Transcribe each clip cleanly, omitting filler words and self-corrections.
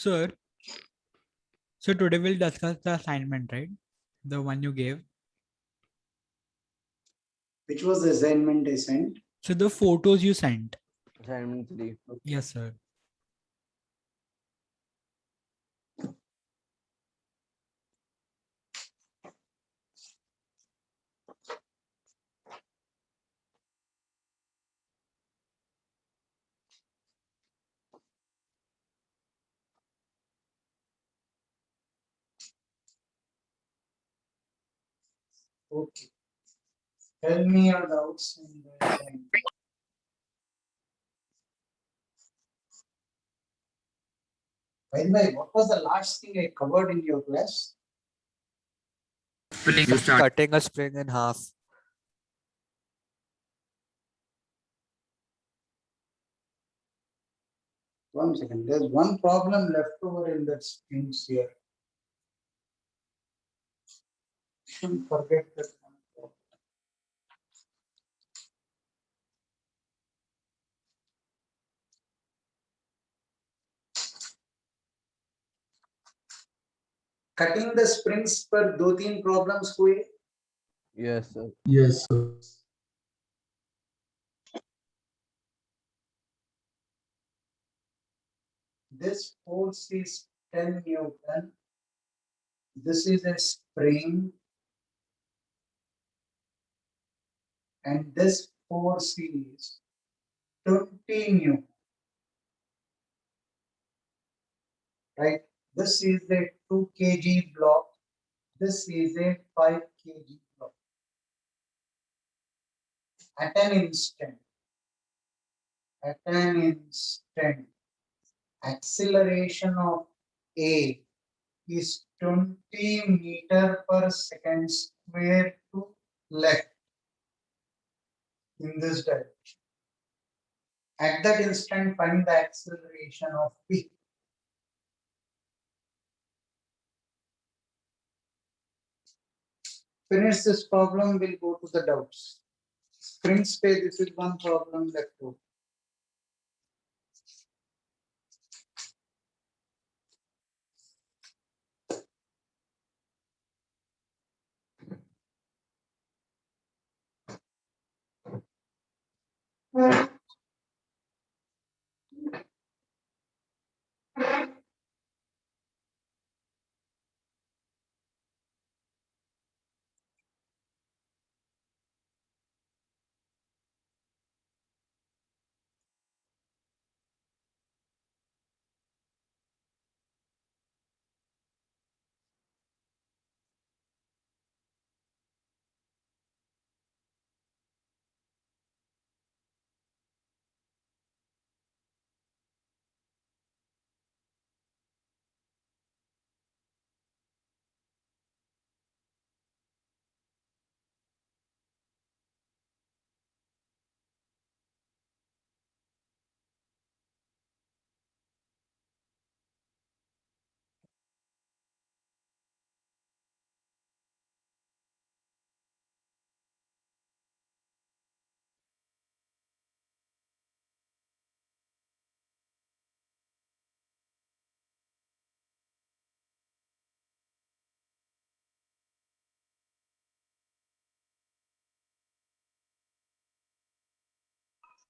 Sir, so today we'll discuss the assignment, right? The one you gave. Which was the assignment I sent? So the photos you sent. Assignment 3. Yes, sir. Okay. Tell me your doubts in the assignment. By the way, what was the last thing I covered in your class? Cutting a spring in half. One second. There's one problem left over in that strings here. Shouldn't forget that one problem. Cutting the springs पर 2-3 problems हुए. Yes, sir. Yes, sir. This force is 10 Newton. This is a spring. And this force is 20 Newton. Right? This is a 2 kg block. This is a 5 kg block. At an instant, acceleration of A is 20 meter per second square to left in this direction. At that instant, find the acceleration of P. Finish this problem, we'll go to the doubts. Spring space, this is one problem left over.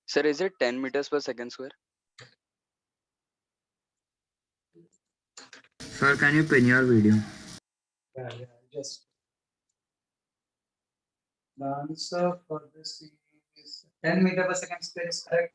Sir, is it 10 meters per second square? Sir, can you pin your video? Yeah, just. The answer for this is 10 meter per second square is correct.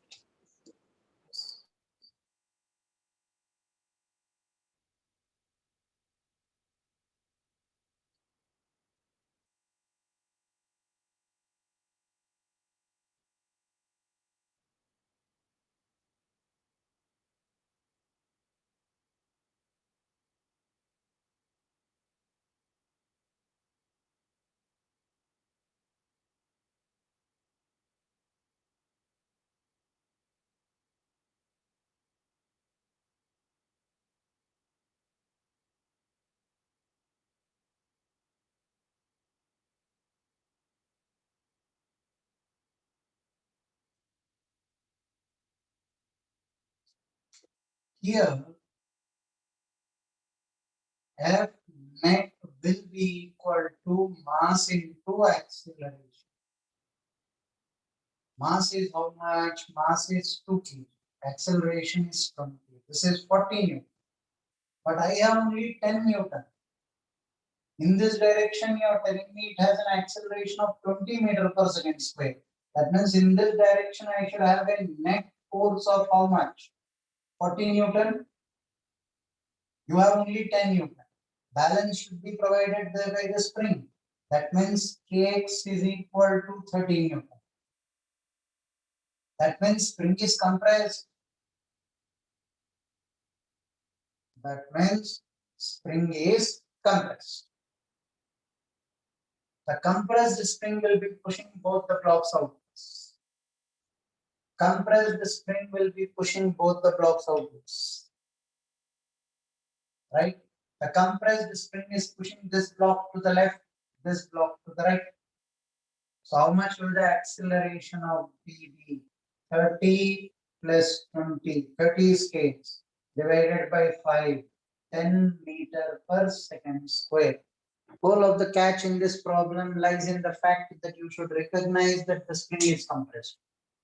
Here, F net will be equal to mass into acceleration. Mass is how much? Mass is 2 kg. Acceleration is 20. This is 40 Newton. But I have only 10 Newton. In this direction, you are telling me it has an acceleration of 20 meter per second square. That means in this direction, I should have a net force of how much? 40 Newton. You have only 10 Newton. Balance should be provided there by the spring. That means Kx is equal to 30 Newton. That means spring is compressed. That means spring is compressed. The compressed spring will be pushing both the blocks outwards. Compressed spring will be pushing both the blocks outwards. Right? The compressed spring is pushing this block to the left, this block to the right. So how much will the acceleration of B be? 30 plus 20. 30 is K divided by 5. 10 meter per second square. All of the catch in this problem lies in the fact that you should recognize that the spring is compressed.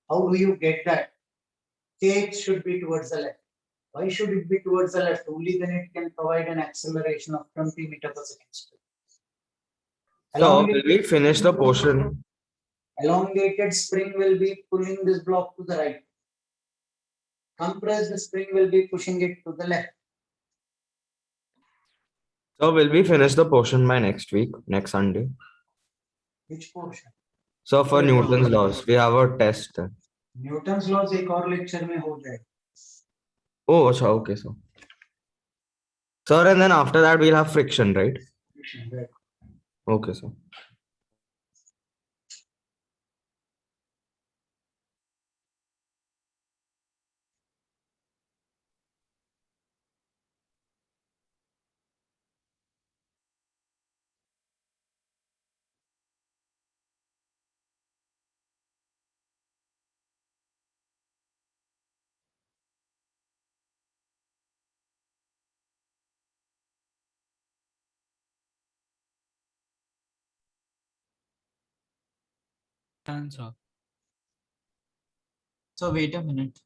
How do you get that? Kx should be towards the left. Why should it be towards the left? Only then it can provide an acceleration of 20 meter per second square. So will we finish the portion? Elongated spring will be pulling this block to the right. Compressed spring will be pushing it to the left. So will we finish the portion by next week, next Sunday? Which portion? So for Newton's laws, we have a test. Newton's laws एक और lecture में हो जाएगा. Oh, अच्छा, okay, so. Sir, and then after that we'll have friction, right? Okay, so. Answer. So wait a minute.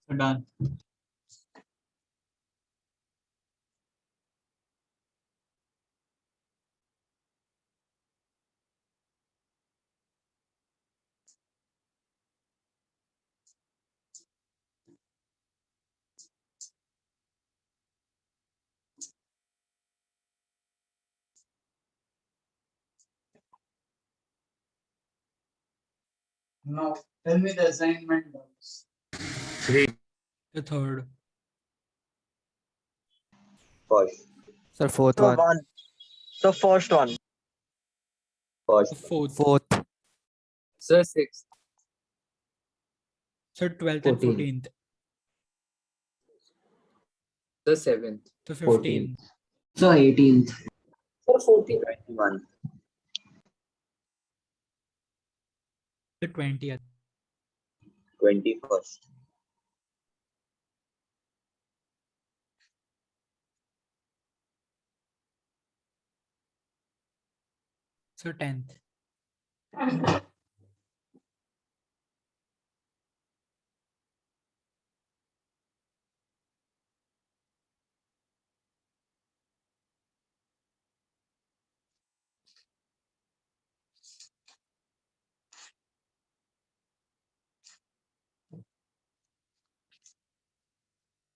So done. No, tell me the assignment notes. The third. First. Sir, fourth So one. one. So first one. The First. fourth. Fourth. Sir, 6th. So 12th and 14th. Sir, 7th. The 15th. So 18th. Sir, 14th. 21. The 20th. 21st. So 10th.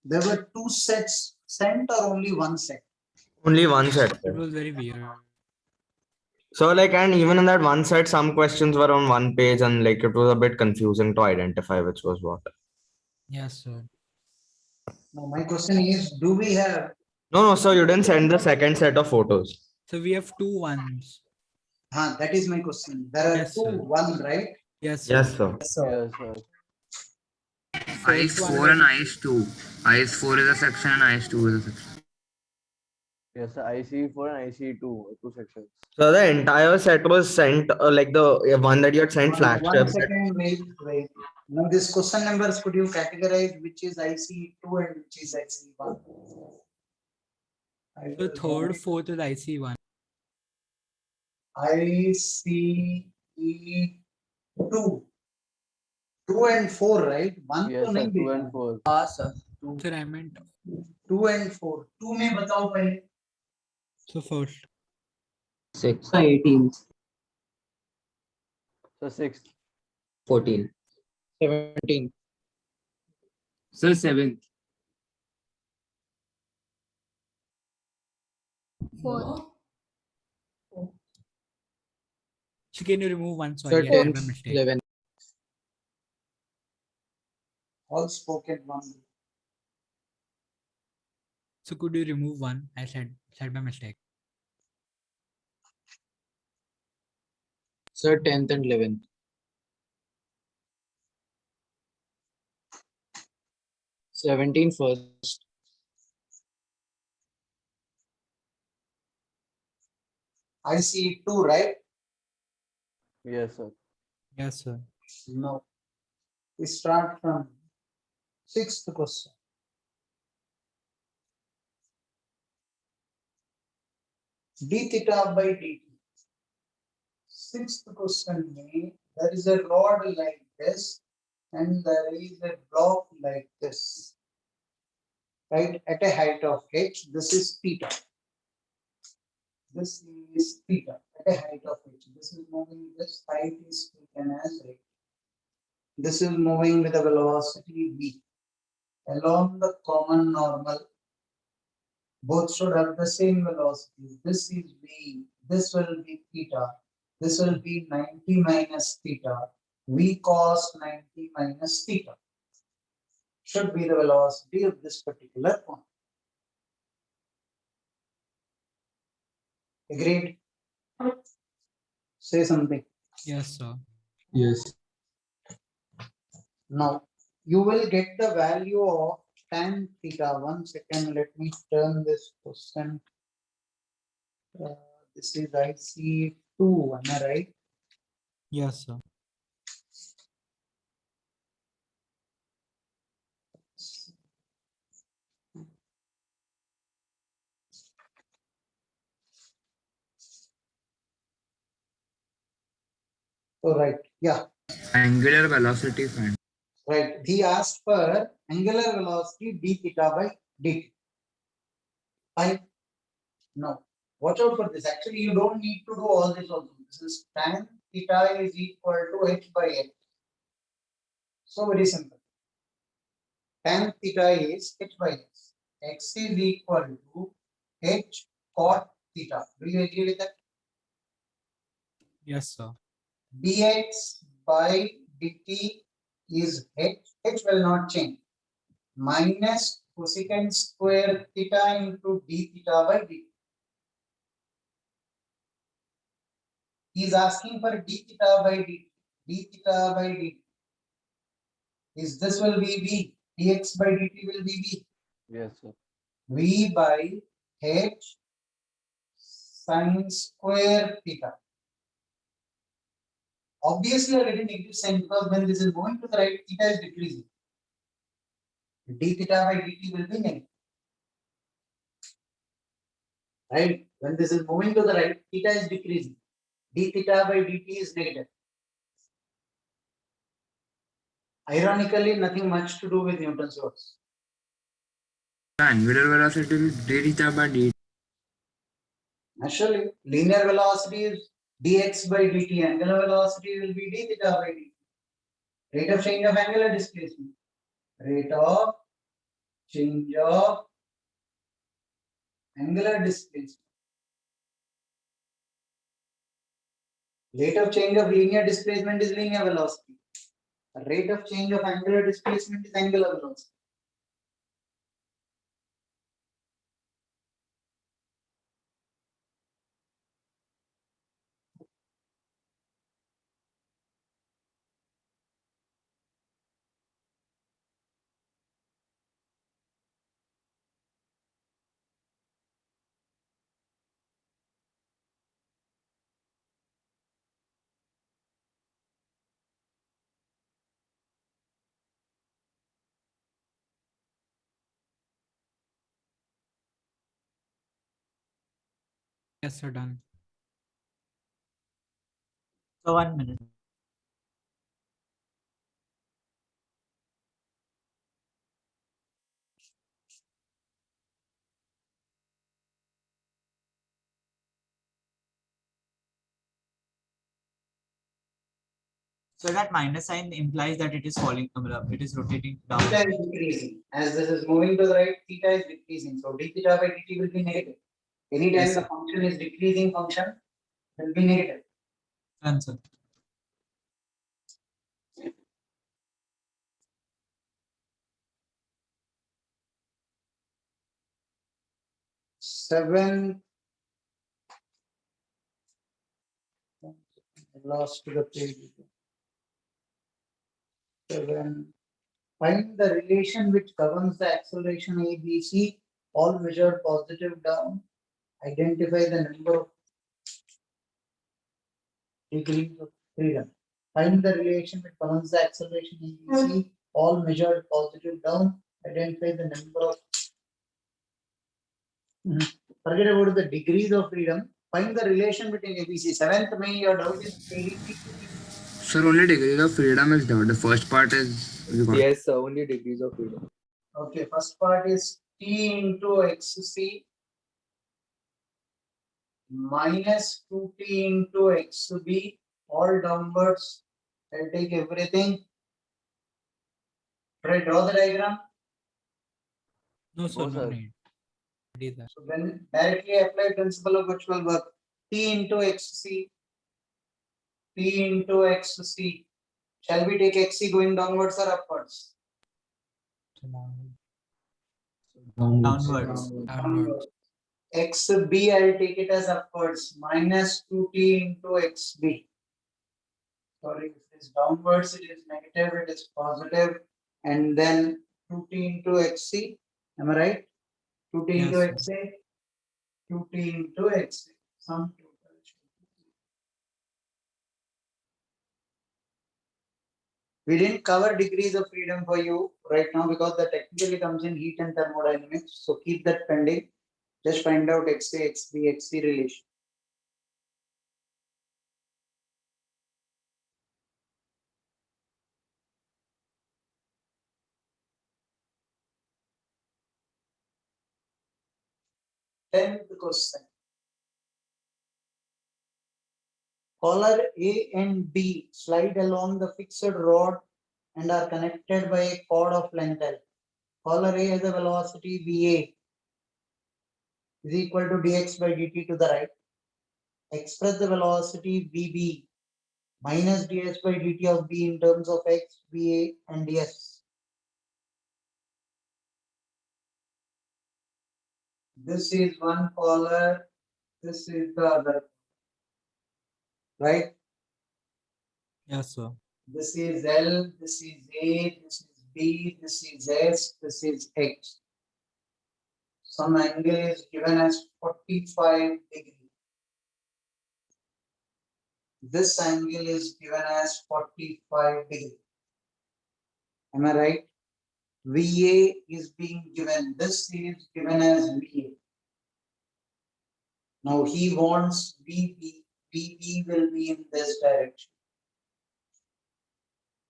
There were two sets sent or only one set? Only one set. It was very weird. So like, and even in that one set, some questions were on one page and like it was a bit confusing to identify which was what. Yes, sir. Now my question is, do we have No, sir, you didn't send the second set of photos. So we have two ones. That is my question. There are Yes, two, sir. one, right? Yes, sir. Yes, sir. Yes, sir. First one and IS2. IS4 is a section and IS2 is a section. Yes, sir. IC4 and IC2, two sections. So the entire set was sent, like the one that you had sent One flagship. second, wait. Now this question numbers, could you categorize which is IC2 and which is IC1? The third, fourth is IC1. ICE2. 2 and 4, right? One Yes, तो sir. नहीं 2 देखा। and 4. Sir, I meant 2 and 4. 2 में बताओ पहले। so first. 6, 18. Sir, 6. 14. 17. Sir, 7. 4. So can you remove one? Sir, Sorry, I 10, made a mistake. 11. All spoken one. So could you remove one? I said by mistake. Sir, 10th and 11th. Seventeen first. IC2, right? Yes, sir. Yes, sir. No. We start from 6th question. D theta by dt. 6th question में there is a rod like this and there is a block like this. Right, at a height of h, this is theta. This is theta at a height of h. This is moving, this height is taken as rate. This is moving with a velocity v along the common normal. Both should have the same velocity. This is v, this will be theta. This will be 90 minus theta. V cos 90 minus theta should be the velocity of this particular point. Agreed? Say something. Yes, sir. Yes. Now, you will get the value of tan theta. 1 second, let me turn this question. This is IC2, am I right? Yes, sir. So, right, yeah, Angular velocity find. right. He asked for angular velocity d theta by dt. Fine. No, watch out for this. Actually, you don't need to do all this also. This is tan theta is equal to h by x. So very simple. Tan theta is h by x. X is equal to h cot theta. Do you agree with that? Yes, sir. Dx by dt is h. H will not change. Minus cosecant square theta into d theta by dt. He is asking for d theta by dt. D theta by dt. Is this will be v. Dx by dt will be v. Yes, sir. V by h sin square theta. Obviously, I already negative sign because when this is moving to the right, theta is decreasing. D theta by dt will be negative. Right? When this is moving to the right, theta is decreasing. D theta by dt is negative. Ironically, nothing much to do with Newton's laws. Angular velocity is d theta by dt. Naturally, linear velocity is dx by dt. Angular velocity will be d theta by dt. Rate of change of angular displacement. Rate of change of angular displacement. Rate of change of linear displacement is linear velocity. Rate of change of angular displacement is angular velocity. Yes, sir, done. So 1 minute. So that minus sign implies that it is falling, it is rotating down. Theta is decreasing. As this is moving to the right, theta is decreasing. So d theta by dt will be negative. Anytime Yes, the sir. function is decreasing function, will be negative. Answer. Seven. I lost the page. Seven. Find the relation which governs the acceleration ABC, all measured positive down. Identify the number of degrees of freedom. Find the relation which governs the acceleration ABC, all measured positive down. Identify the number of. Forget about the degrees of freedom. Find the relation between ABC. Seventh May, your doubt is ABC. Sir, only degrees of freedom is there. The first part is you got. Yes, sir. Only degrees of freedom. Okay, first part is T into XC minus 2T into XB, all downwards. I'll take everything. Should I draw the diagram? No, sir, No, no sir. need. Already there. So then directly apply principle of virtual work. T into XC, T into XC. Shall we take XC going downwards or upwards? Downwards. Downwards. XB, I'll take it as upwards, minus 2T into XB. Sorry, if it is downwards, it is negative, it is positive, and then 2T into XC. Am I right? 2T into Yes, XA, 2T into XA. Sum total. We didn't cover degrees of freedom for you right now because that technically comes in heat and thermodynamics. So keep that pending. Just find out XA, XB, XC relation. Tenth question. Collar A and B slide along the fixed rod and are connected by a cord of length L. Collar A has a velocity VA is equal to dx by dt to the right. Express the velocity VB minus ds by dt of B in terms of x, VA and ds. This is one collar, this is the other. Right? yes, sir. This is L, this is A, this is B, this is S, this is X. Some angle is given as 45 degree. This angle is given as 45 degree. Am I right? VA is being given. This is given as VA. Now he wants VB. VB will be in this direction.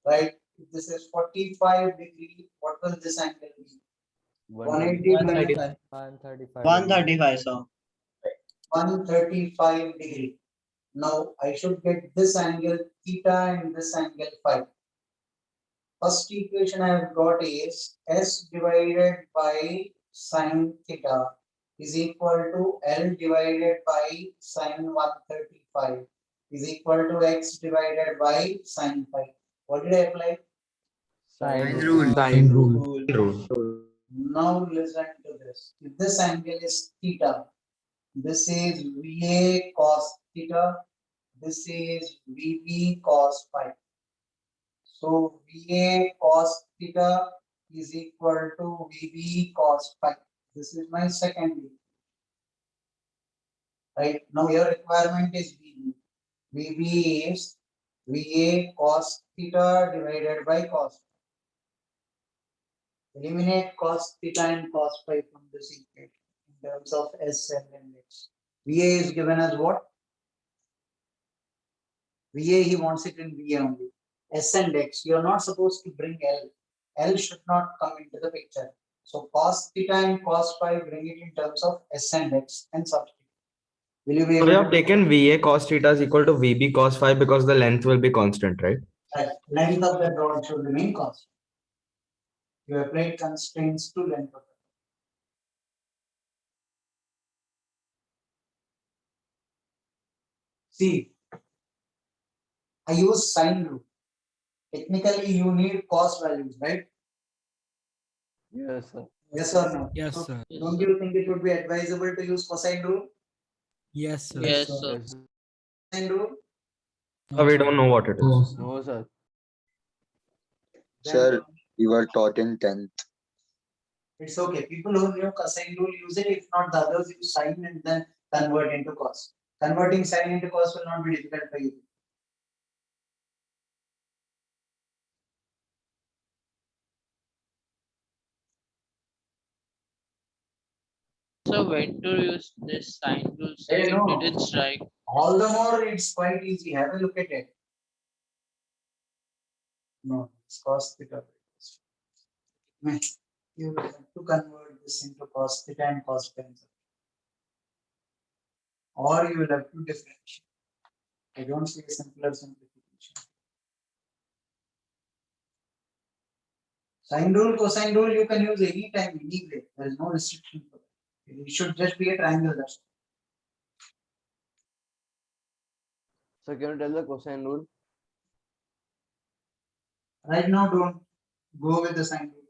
Right? If this is 45 degree, what will this angle be? 180 135. 135. 135, sir. 135 degree. Now I should get this angle theta and this angle phi. First equation I have got is S divided by sine theta is equal to L divided by sine 135 is equal to X divided by sine phi. What did I apply? Sine rule. Sine Rule. Now listen to this. If this angle is theta, this is VA cos theta, this is VB cos phi. So VA cos theta is equal to VB cos phi. This is my second equation. Right now, your requirement is VB. VB is VA cos theta divided by cos. Eliminate cos theta and cos phi from this equation in terms of S and X. VA is given as what? VA, he wants it in VA only. S and X, you are not supposed to bring L. L should not come into the picture. So cos theta and cos phi, bring it in terms of S and X and substitute. Will you be So able we to have taken VA cos theta is equal to VB cos phi because the length will be constant, right? Right. Length of the rod should remain constant. You applied constraints to length of the rod. See, I use sine rule. Technically, you need cos values, right? Yes, sir. Yes or no? Yes, So, sir. don't you think it would be advisable to use cosine rule? Yes, sir. Yes, Yes, sir. sir. Cosine rule? No, So we sir. don't know what it No, is. sir. No, sir. Then Sir, you were taught in 10th. it's okay. People who know cosine rule use it. If not, the others use sine and then convert into cos. Converting sine into cos will not be difficult for you. So when to use this sign rule, sir? Hey, It no. didn't strike. All the more, it's quite easy. Have a look at it. No, it's cos theta. You will have to convert this into cos theta and cos phi. Or you will have to differentiate. I don't see a simpler simplification. Sine rule, cosine rule, you can use any time, any way. There is no restriction for that. It should just be a triangle. That's So can you tell the cosine rule? all. Right now, don't go with the sine rule.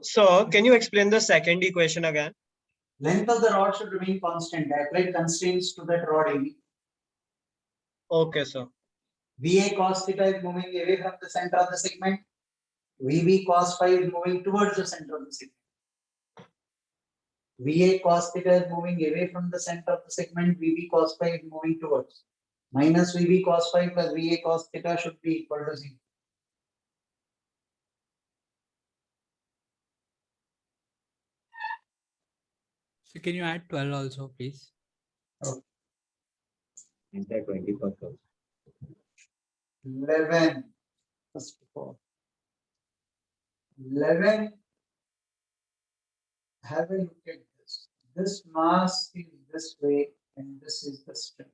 Sir, can you explain the second equation again? Length of the rod should remain constant. I applied constraints to that rod AB. Okay, sir. VA cos theta is moving away from the center of the segment. VB cos phi is moving towards the center of the segment. VA cos theta is moving away from the center of the segment. VB cos phi is moving towards. Minus VB cos phi plus VA cos theta should be equal to 0. So can you add 12 also, please? Entire 21st also. 11. First of all. 11. Have a look at this. This mass is this way and this is the string.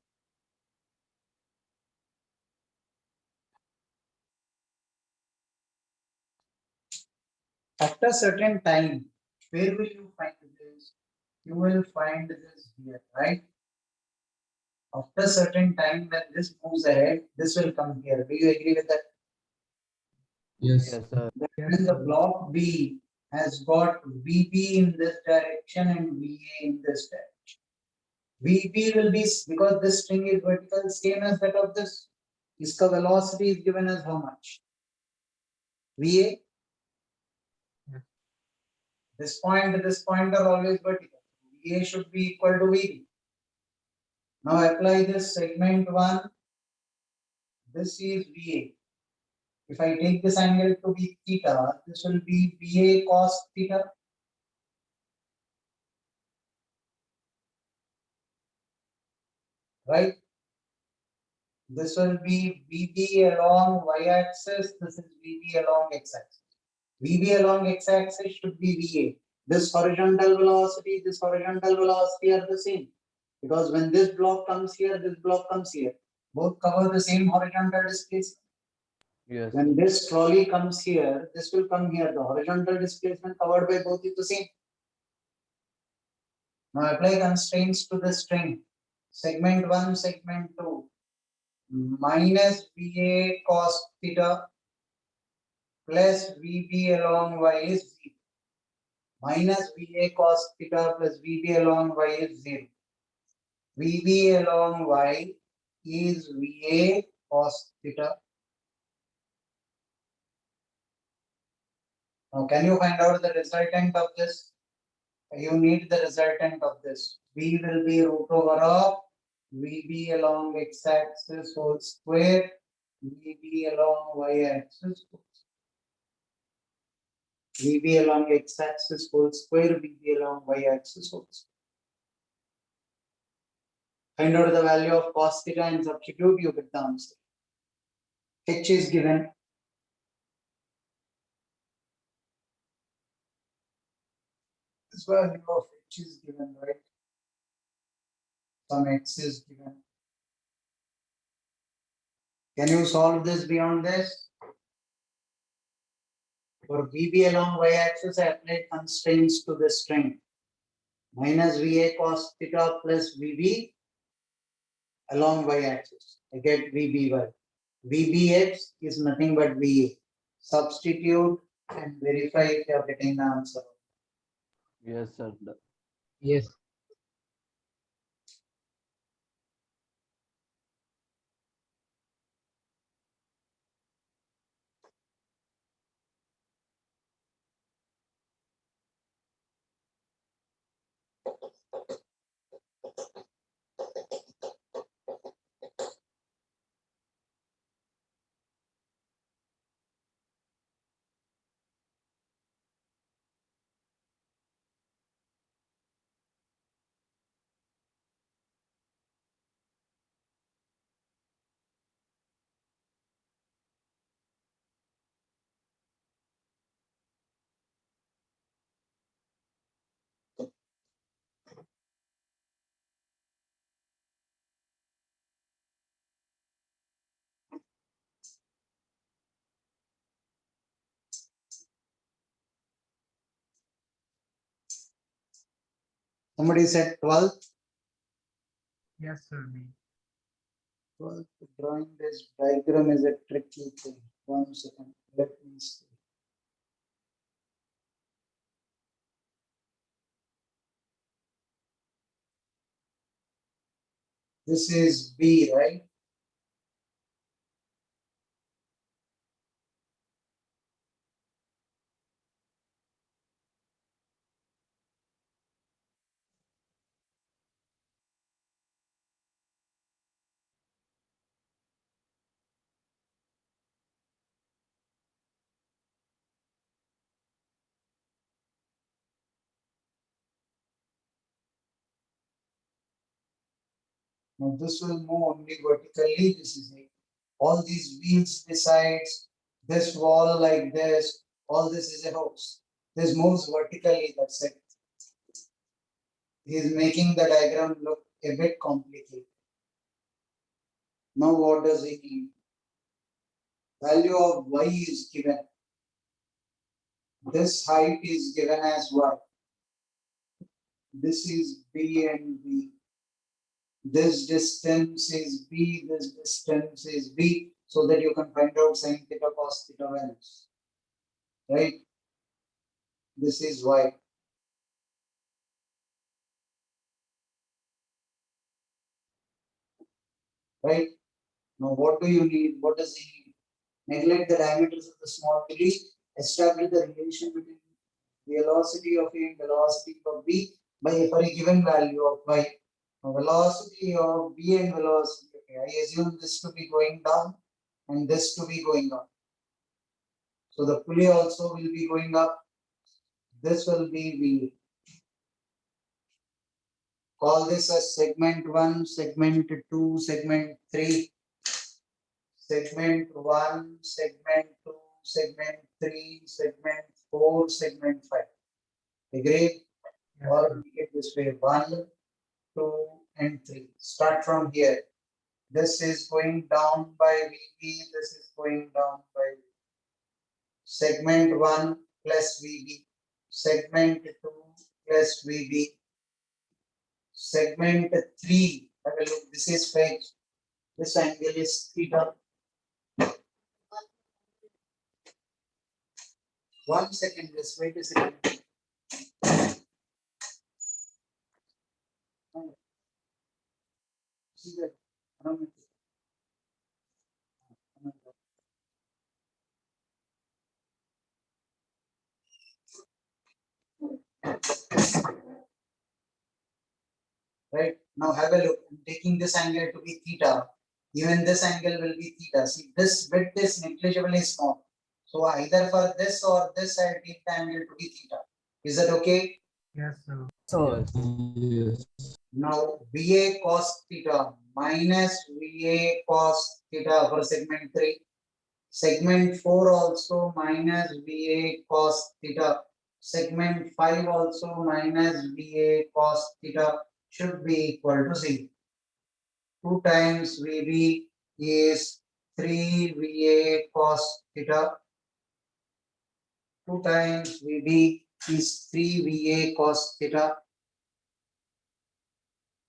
After a certain time, where will you find this? You will find this here, right? After a certain time, when this moves ahead, this will come here. Do you agree with that? Yes. Yes, sir. Then the block B has got VB in this direction and VA in this direction. VB will be, because this string is vertical, same as that of this. Iska velocity is given as how much? VA. This point are always vertical. VA should be equal to VB. Now apply this segment 1. This is VA. If I take this angle to be theta, this will be VA cos theta. Right? This will be VB along y-axis. This is VB along x-axis. VB along x-axis should be VA. This horizontal velocity are the same. Because when this block comes here, this block comes here. Both cover the same horizontal displacement. Yes. When this trolley comes here, this will come here. The horizontal displacement covered by both is the same. Now apply constraints to the string. Segment 1, segment 2. Minus VA cos theta plus VB along y is 0. Minus VA cos theta plus VB along y is 0. VB along y is VA cos theta Now, can you find out the resultant of this? You need the resultant of this. V will be root over of VB along x-axis whole square, VB along y-axis. VB along x-axis whole square, VB along y-axis whole square. Find out the value of cos theta and substitute, you get the answer. H is given. This value of H is given, right? Some X is given. Can you solve this beyond this? For VB along y-axis, I applied constraints to the string. Minus VA cos theta plus VB along y-axis. I get VBY. VBX is nothing but VA. Substitute and verify if you are getting the answer. Yes, sir. Yes. Somebody said 12th. Yes, sir. Me. 12th drawing this diagram is a tricky thing. 1 second. Let me see. This is B, right? Now this will move only vertically. This is it. All these wheels besides this wall like this, all this is a house. This moves vertically, that's it. He is making the diagram look a bit complicated. Now what does he need? Value of y is given. This height is given as y. This is B and B. This distance is B, this distance is B, so that you can find out sin theta cos theta values. Right? This is y. Right? Now what do you need? What does he need? Neglect the diameters of the small body, establish the relation between velocity of A and velocity of B for a given value of y. Now, velocity of B and velocity, okay, I assume this to be going down and this to be going up. So the pulley also will be going up. This will be V. Call this as segment 1, segment 2, segment 3, segment 1, segment 2, segment 3, segment 4, segment 5. Agree? Or make it this way: 1, 2, and 3. Start from here. This is going down by VB. This is going down by segment 1 plus VB. Segment 2 plus VB. Segment 3. Have a look. This is fixed. This angle is theta. 1 second. Just wait a second. See that? right? Now have a look. I'm taking this angle to be theta. Even this angle will be theta. See, this width is negligibly small. So either for this or this, I take the angle to be theta. Is that okay? Yes, sir. So Now VA cos theta minus VA cos theta for segment 3. Segment 4 also minus VA cos theta. Segment 5 also minus VA cos theta should be equal to 0. 2 times VB is 3 VA cos theta. 2 times VB is 3 VA cos theta.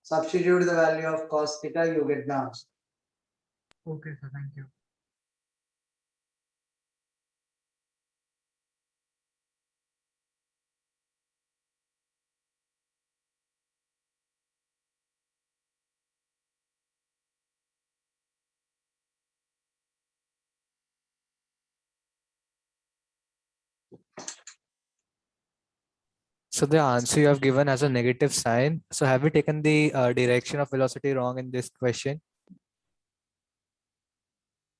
Substitute the value of cos theta, you get the answer. Okay, sir. Thank you. So the answer you have given as a negative sign. So have we taken the direction of velocity wrong in this question?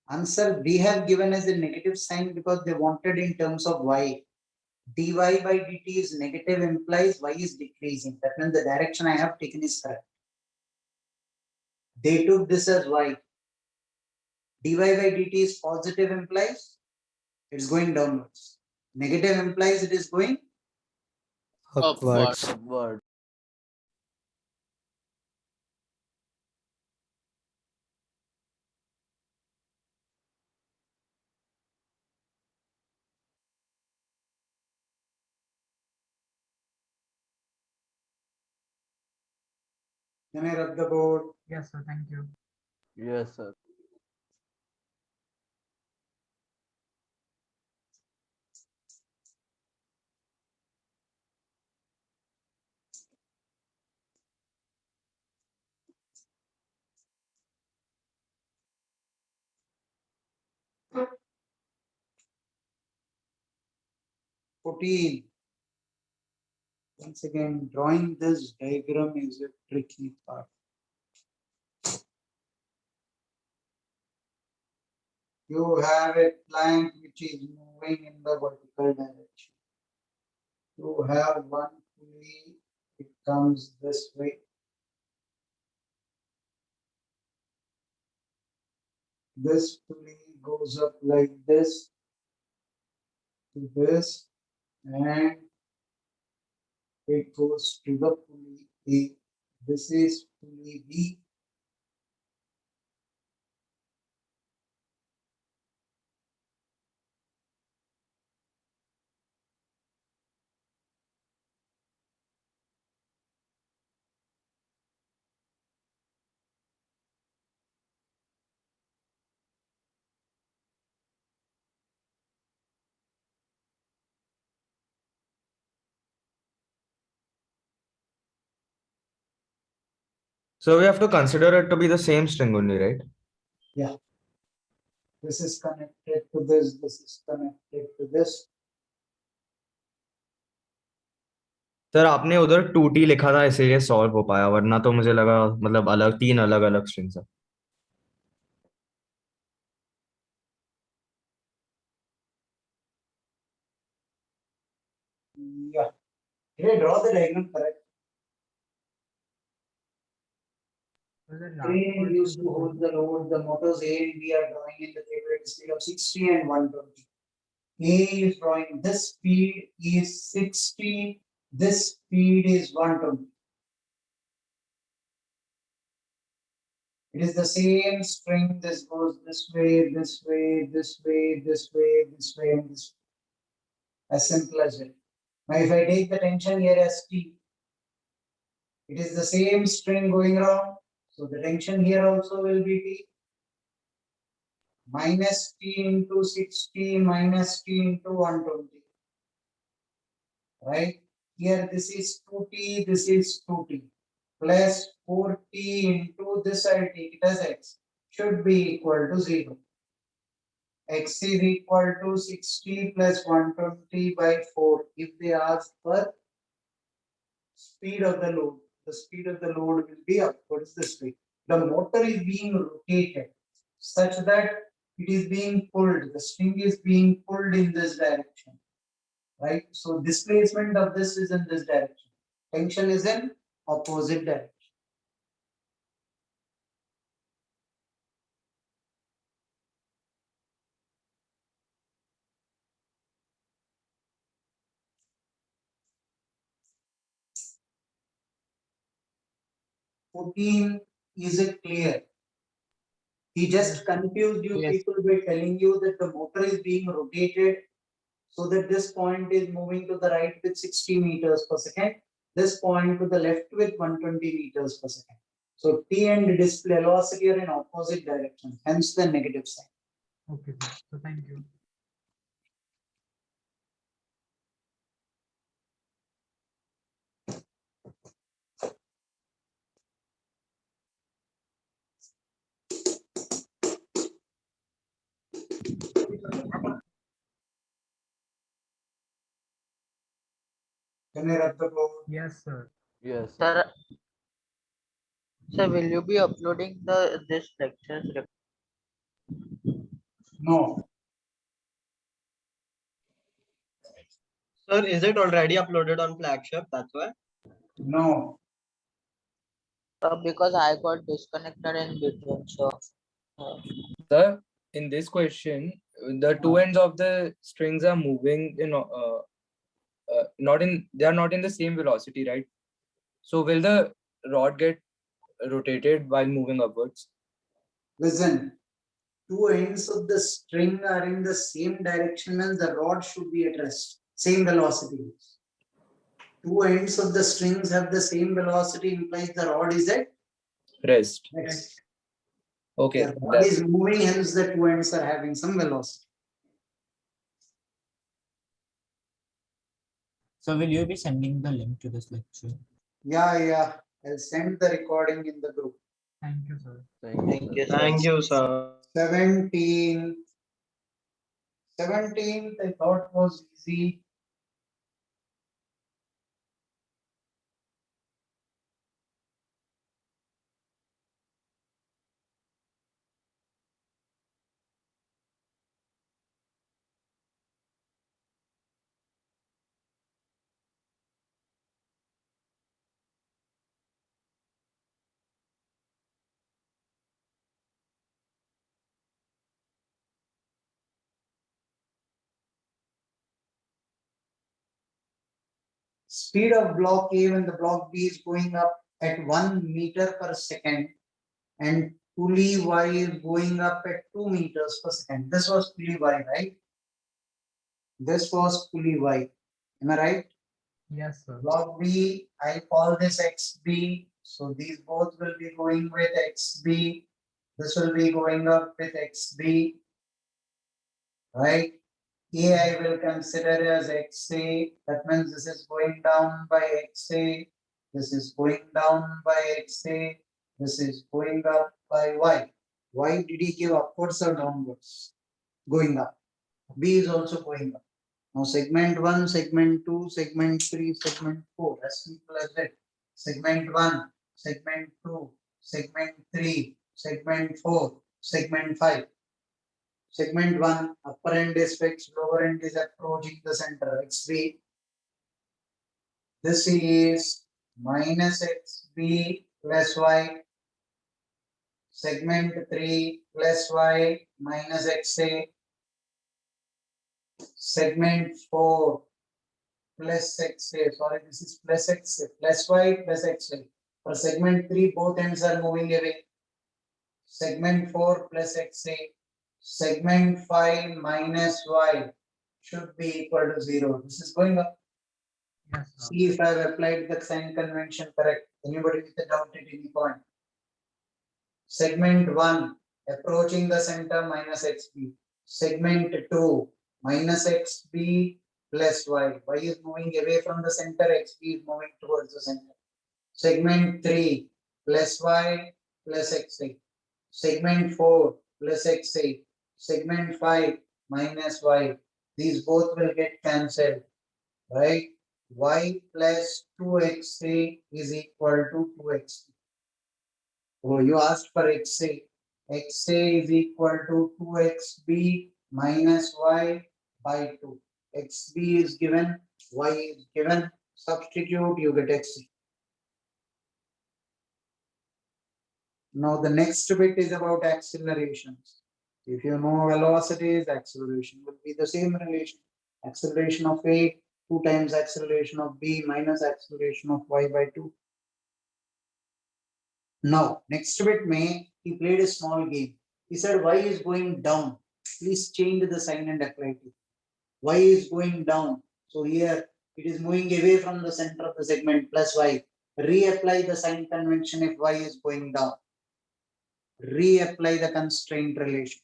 Answer we have given as a negative sign because they wanted in terms of y. dy by dt is negative implies y is decreasing. That means the direction I have taken is correct. They took this as y. dy by dt is positive implies it's going downwards. Negative implies it is going. Upwards. upward. Can I rub the board? Yes, sir. Thank you. Yes, sir. $14. Once again, drawing this diagram is a tricky part. You have a plank which is moving in the vertical direction. You have one pulley, it comes this way. This pulley goes up like this to this, and it goes to the pulley A. This is pulley B. So we have to consider it to be the same string only, right? Yeah. This is connected to this is connected to this. Sir आपने उधर 2t लिखा था इसीलिए solve हो पाया, वरना तो मुझे लगा मतलब अलग 3 अलग अलग स्ट्रिंग्स है. Yeah. Did I draw the diagram correct? So the last Crane part used is to hold the load. The motors A and B are drawing in the table at a speed of 60 and 120. A is drawing this speed is 60. This speed is 120. It is the same string. This goes this way, this way, this way, this way, this way, and this way. As simple as it. Now, if I take the tension here as T, it is the same string going around. So the tension here also will be T. Minus T into 60 minus T into 120. Right? Here this is 2T, this is 2T. Plus 4T into this I take it as X. Should be equal to 0. X is equal to 60 plus 120 by 4. If they ask for speed of the load, the speed of the load will be up. What is the speed? The motor is being rotated such that it is being pulled. The string is being pulled in this direction, right? So displacement of this is in this direction. Tension is in opposite direction. Is it clear? He just confused you Yes. people by telling you that the motor is being rotated so that this point is moving to the right with 60 meters per second, this point to the left with 120 meters per second. So T and display velocity are in opposite directions, hence the negative sign. Okay, sir. So thank you. Can I rub the board? Yes, sir. Yes. Sir, sir, will you be uploading this lectures? No. Sir, is it already uploaded on Flagship? That's why. No. Because I got disconnected in between. So Sir, in this question, the two ends of the strings are moving they are not in the same velocity, right? So will the rod get rotated while moving upwards? Listen, two ends of the string are in the same direction and the rod should be at rest, same velocity. Two ends of the strings have the same velocity implies the rod is at Rest. rest. Okay. The rod is moving, hence the two ends are having some velocity. So will you be sending the link to this lecture? Yeah. I'll send the recording in the group. Thank you, sir. thank you, sir. Thank you, sir. 17th I thought was easy. Speed of block A when the block B is going up at 1 meter per second and pulley Y is going up at 2 meters per second. This was pulley Y, right? This was pulley Y. Am I right? Yes, sir. Block B, I call this XB. So these both will be going with XB. This will be going up with XB. Right? A I will consider as XA. That means this is going down by XA. This is going down by XA. This is going up by Y. Why did he give upwards or downwards? Going up. B is also going up. Now segment 1, segment 2, segment 3, segment 4. As simple as that. Segment 1, segment 2, segment 3, segment 4, segment 5. Segment 1, upper end is fixed, lower end is approaching the center, XB. This is minus XB plus Y. Segment 3 plus Y minus XA. Segment 4 plus XA. Sorry, this is plus XA, plus Y plus XA. For segment 3, both ends are moving away. Segment 4 plus XA. Segment 5 minus Y should be equal to 0. This is going up. Yes, sir. See if I have applied the sign convention correct. Anybody with a doubt at any point? Segment 1 approaching the center minus XB. Segment 2 minus XB plus Y. Y is moving away from the center, XB is moving towards the center. Segment 3 plus Y plus XA. Segment 4 plus XA. Segment 5 minus Y. These both will get cancelled, right? y plus 2xa is equal to 2x. Oh, you asked for xa. Xa is equal to 2xb minus y by 2. Xb is given, y is given. Substitute, you get x. Now the next bit is about accelerations. If you know velocities, acceleration will be the same relation. Acceleration of A 2 times acceleration of B minus acceleration of y by 2. Now, next bit he played a small game. He said y is going down. Please change the sign and apply it. Y is going down. So here it is moving away from the center of the segment plus y. Reapply the sign convention if y is going down. Reapply the constraint relation.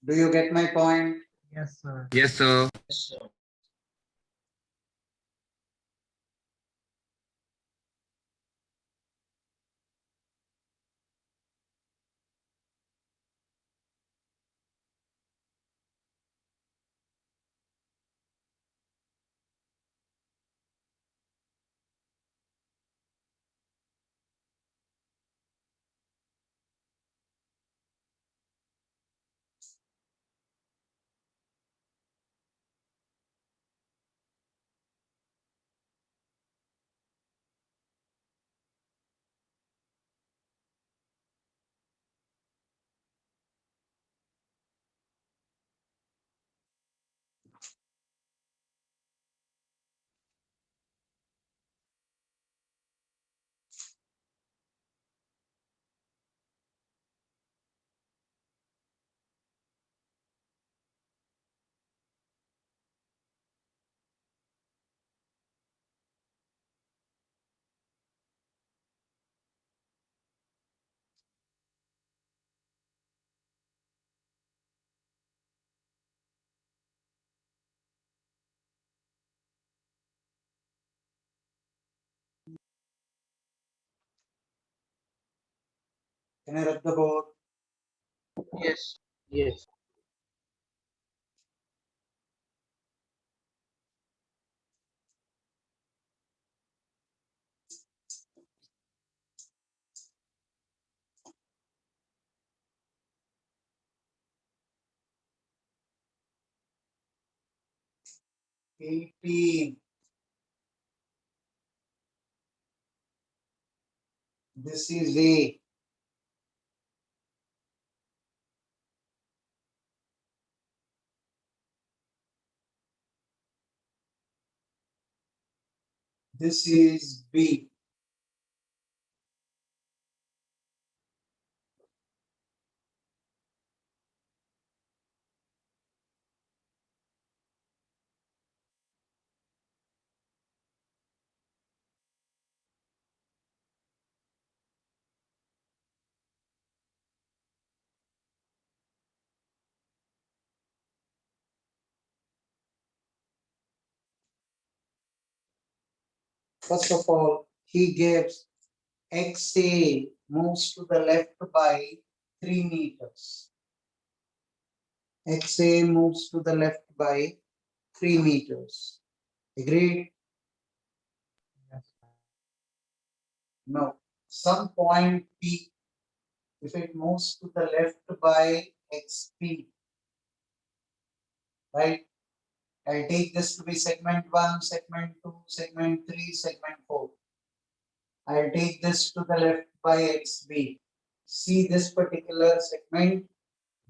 Do you get my point? Yes, sir. Yes, sir. Can I rub the board? Yes. Yes. This is A. This is B. First of all, he gives XA moves to the left by 3 meters. XA moves to the left by 3 meters. Agreed? Yes. No. Some point P, if it moves to the left by XP, right? I'll take this to be segment 1, segment 2, segment 3, segment 4. I'll take this to the left by XB. See this particular segment,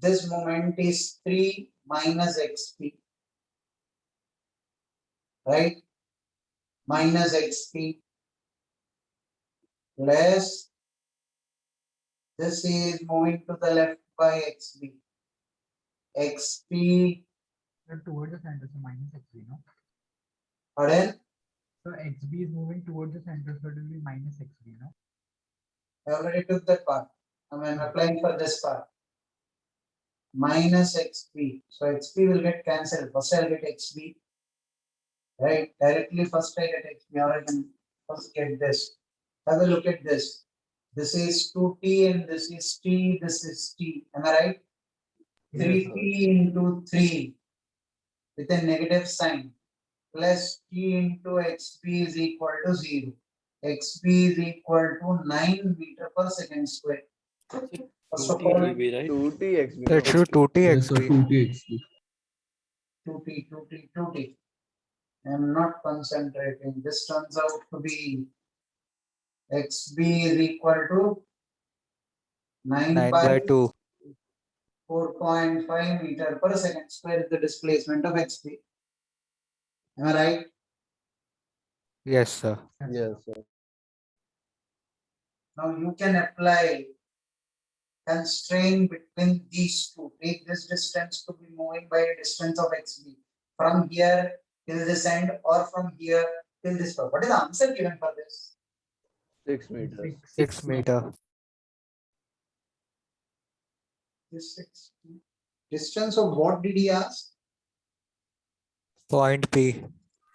this moment is 3 minus XP, right? Minus XP plus this is moving to the left by XB. XP, Towards the center, so minus xb, no? pardon? So xb is moving towards the center, so it will be minus xb, no? I already took that part. I'm applying for this part. Minus XP. So XP will get cancelled. First I'll get XB. Right? Directly first I get XB, or I can first get this. Have a look at this. This is 2T and this is T, this is T. Am I right? Yes, 3T into 3 with a negative sign. plus T into XP is equal to 0. XP is equal to 9 meter per second square. First of all, 2t XB. That should 2t Yes, sir. XP. 2t XP. 2T. I am not concentrating. This turns out to be XB is equal to 9 9 by by 2. 4.5 meter per second square is the displacement of XP. Am I right? Yes, sir. Yes, sir. Now you can apply constraint between these two. Take this distance to be moving by a distance of XB from here till this end or from here till this point. What is the answer given for this? 6 meters. 6 meter. This 6. Distance of what did he ask? Point P.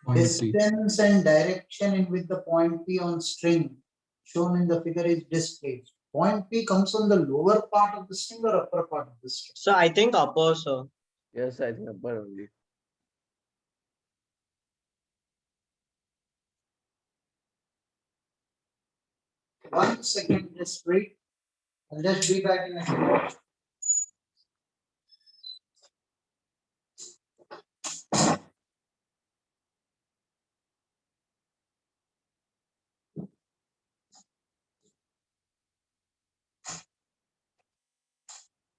Point P. Distance and direction in with the point P on string shown in the figure is displaced. Point P comes on the lower part of the string or upper part of the string? So I think upper, sir. Yes, I think upper only. One second, just wait. I'll just be back in a minute.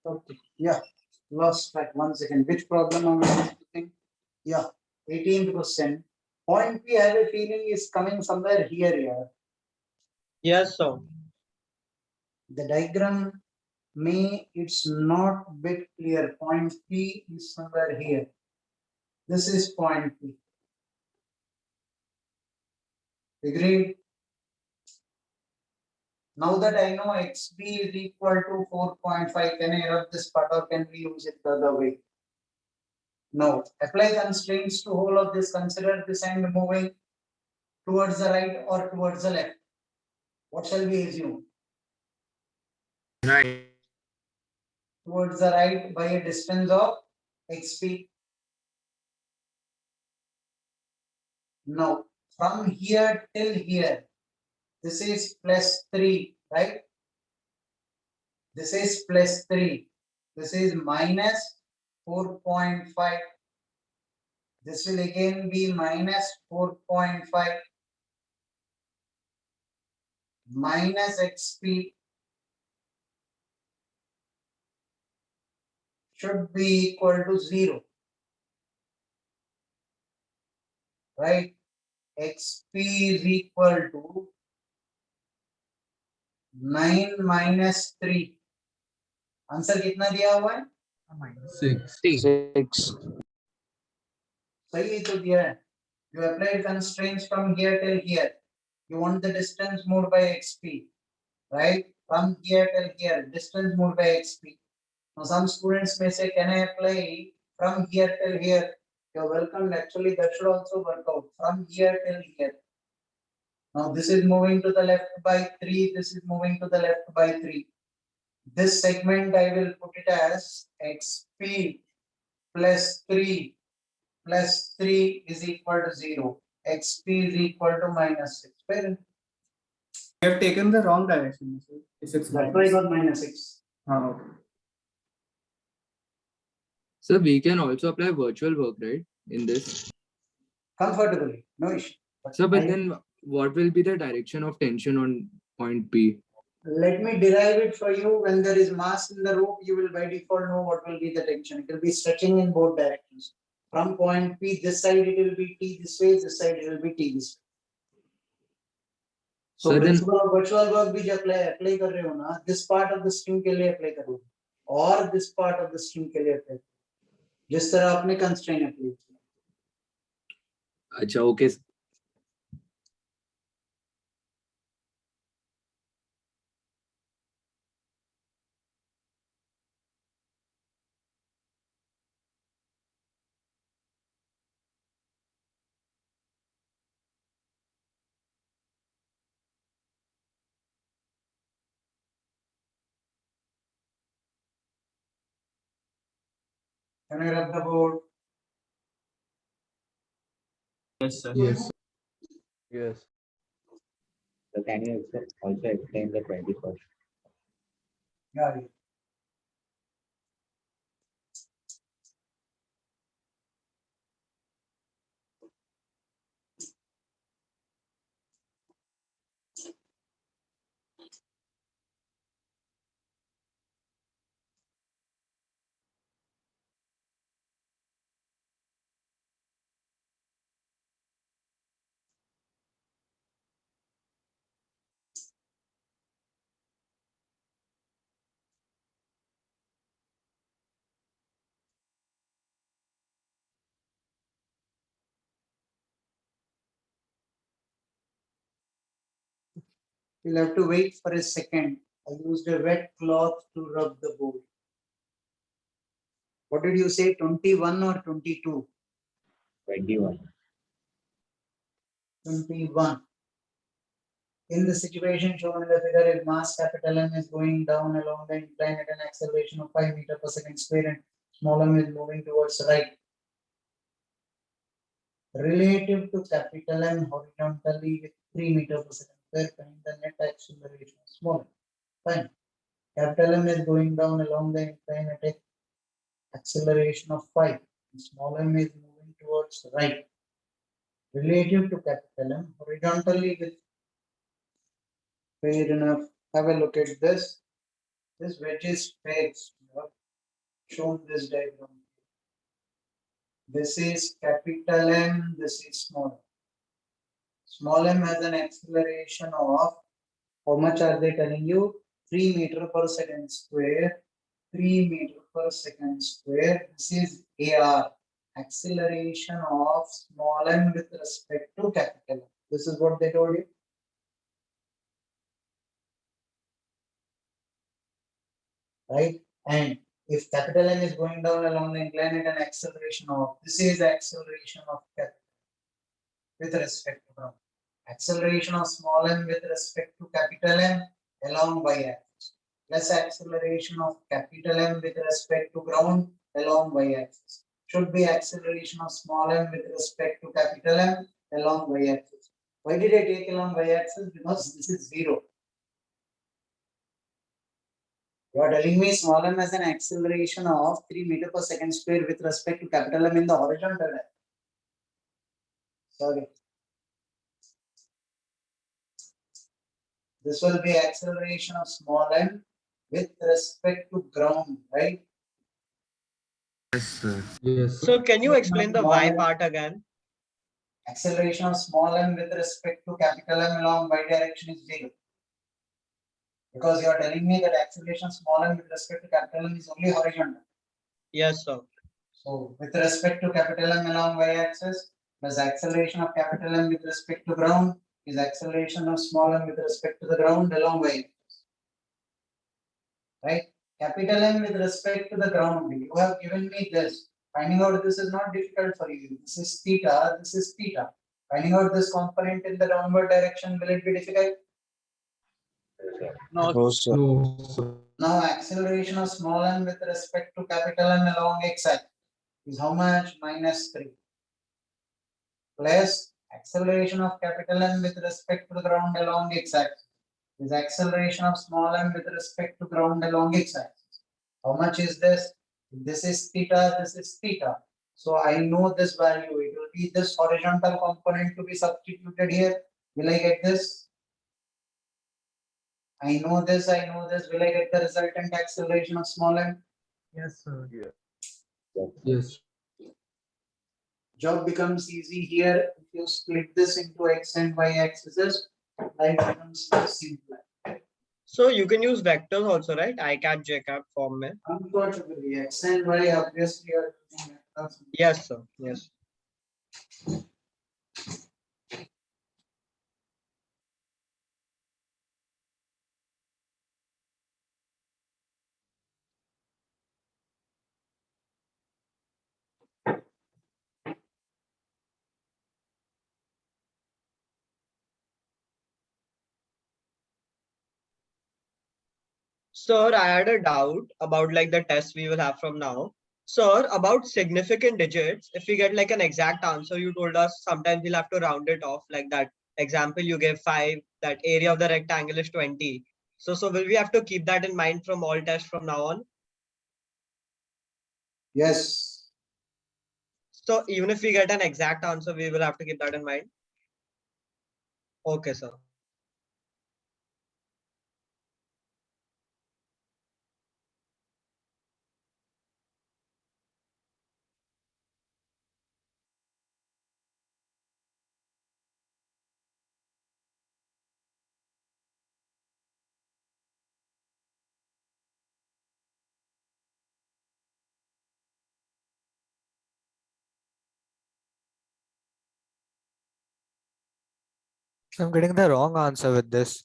Okay, yeah, lost track. 1 second. Which problem am I discussing? Yeah, 18%. Point P, I have a feeling is coming somewhere here. Yeah. Yes, sir. The diagram it's not bit clear. Point P is somewhere here. This is point P. Agreed? Now that I know XB is equal to 4.5, can I rub this part or can we use it the other way? No. Apply constraints to whole of this. Consider this end moving towards the right or towards the left. What shall we assume? Right. Towards the right by a distance of XP. Now, from here till here, this is plus 3, right? This is plus 3. This is minus 4.5. This will again be minus 4.5 minus XP should be equal to 0. Right? XP is equal to 9 minus 3. Answer कितना दिया हुआ है? 6. 6. सही है तो दिया है. You applied constraints from here till here. You want the distance moved by XP, right? From here till here, distance moved by XP. Now some students may say, can I apply from here till here? You're welcome. Actually, that should also work out from here till here. Now this is moving to the left by 3. This is moving to the left by 3. This segment I will put it as XP plus 3 plus 3 is equal to 0. XP is equal to minus 6. Fair? You have taken the wrong direction. Sir. If it's That's why I got minus 6. okay. So we can also apply virtual work, right? In this. Comfortably, no issue. So, but then what will be the direction of tension on point P? Let me derive it for you. When there is mass in the rope, you will by default know what will be the tension. It will be stretching in both directions. From point P, this side it will be T this way, this side it will be T this way. So So then- principle of virtual work भी जब apply कर रहे हो ना, this part of the string के लिए apply करो और this part of the string के लिए apply करो. जिस तरह आपने constraint apply किया. Acha, okay. Can I rub the board? Yes, sir. Yes. Yes. So can you also explain the 21st? Yeah. You'll have to wait for a second. I used a wet cloth to rub the board. What did you say, 21 or 22? 21. 21. In the situation shown in the figure, if mass capital M is going down along the incline at an acceleration of 5 meters per second square and small m is moving towards right, relative to capital M horizontally with 3 meters per second square, find the net acceleration of small m. Fine. Capital M is going down along the incline at an acceleration of 5. And small m is moving towards right. Relative to capital M horizontally with. Fair enough. Have a look at this. This wedge is fixed. Shown this diagram. This is capital M, this is small m. Small m has an acceleration of, how much are they telling you? 3 meter per second square. 3 meter per second square. This is AR. Acceleration of small m with respect to capital M. This is what they told you. Right? And if capital M is going down along the incline at an acceleration of, this is the acceleration of capital with respect to ground. Acceleration of small m with respect to capital M along y-axis. Plus acceleration of capital M with respect to ground along y-axis. Should be acceleration of small m with respect to capital M along y-axis. Why did I take along y-axis? Because this is 0. You are telling me small m has an acceleration of 3 meter per second square with respect to capital M in the horizontal. Sorry. This will be acceleration of small m with respect to ground, right? Yes, sir. Yes. So can you explain the y part again? Acceleration of small m with respect to capital M along y direction is 0. Because you are telling me that acceleration of small m with respect to capital M is only horizontal. Yes, sir. So with respect to capital M along y-axis, plus acceleration of capital M with respect to ground is acceleration of small m with respect to the ground along y-axis. Right? Capital M with respect to the ground. You have given me this. Finding out this is not difficult for you. This is theta, this is theta. Finding out this component in the downward direction, will it be difficult? No. sir. No, sir. Now acceleration of small m with respect to capital M along x-axis is how much? -3. Plus acceleration of capital M with respect to the ground along x-axis is acceleration of small m with respect to ground along x-axis. How much is this? This is theta, this is theta. So I know this value. It will be this horizontal component to be substituted here. Will I get this? I know this, I know this. Will I get the resultant acceleration of small m? Yes, sir. Yes. Job becomes easy here if you split this into x and y axes. Life becomes simpler. So you can use vectors also, right? I cap, J cap form में. Unfortunately, x and y obviously are using vectors. Yes, sir. Yes. Sir, I had a doubt about like the test we will have from now. Sir, about significant digits, if we get like an exact answer, you told us sometimes we'll have to round it off, like that example you gave 5, that area of the rectangle is 20. So will we have to keep that in mind from all tests from now on? Yes. So even if we get an exact answer, we will have to keep that in mind. Okay, sir. I'm getting the wrong answer with this.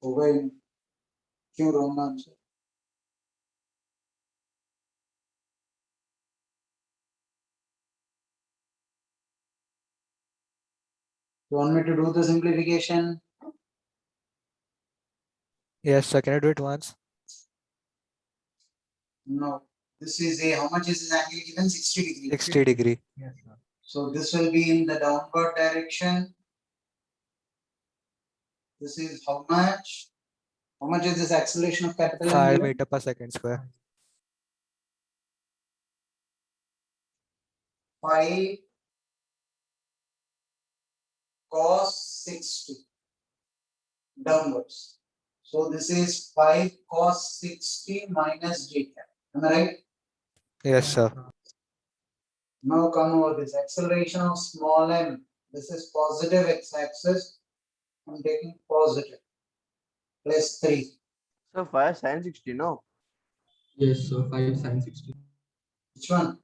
हो गई क्यों wrong answer? You want me to do the simplification? Yes, sir. Can I do it once? No. This is a, how much is this angle given? 60 degrees. 60 degree. Yes, sir. So this will be in the downward direction. This is how much? How much is this acceleration of capital M 5 given? meter per second square. 5 cos 60 downwards. So this is 5 cos 60 minus j cap. Am I right? Yes, sir. Now come over this acceleration of small m. This is positive x-axis. I'm taking positive plus 3. So 5 sin 60, no? Yes, so 5 sin 60. Which one?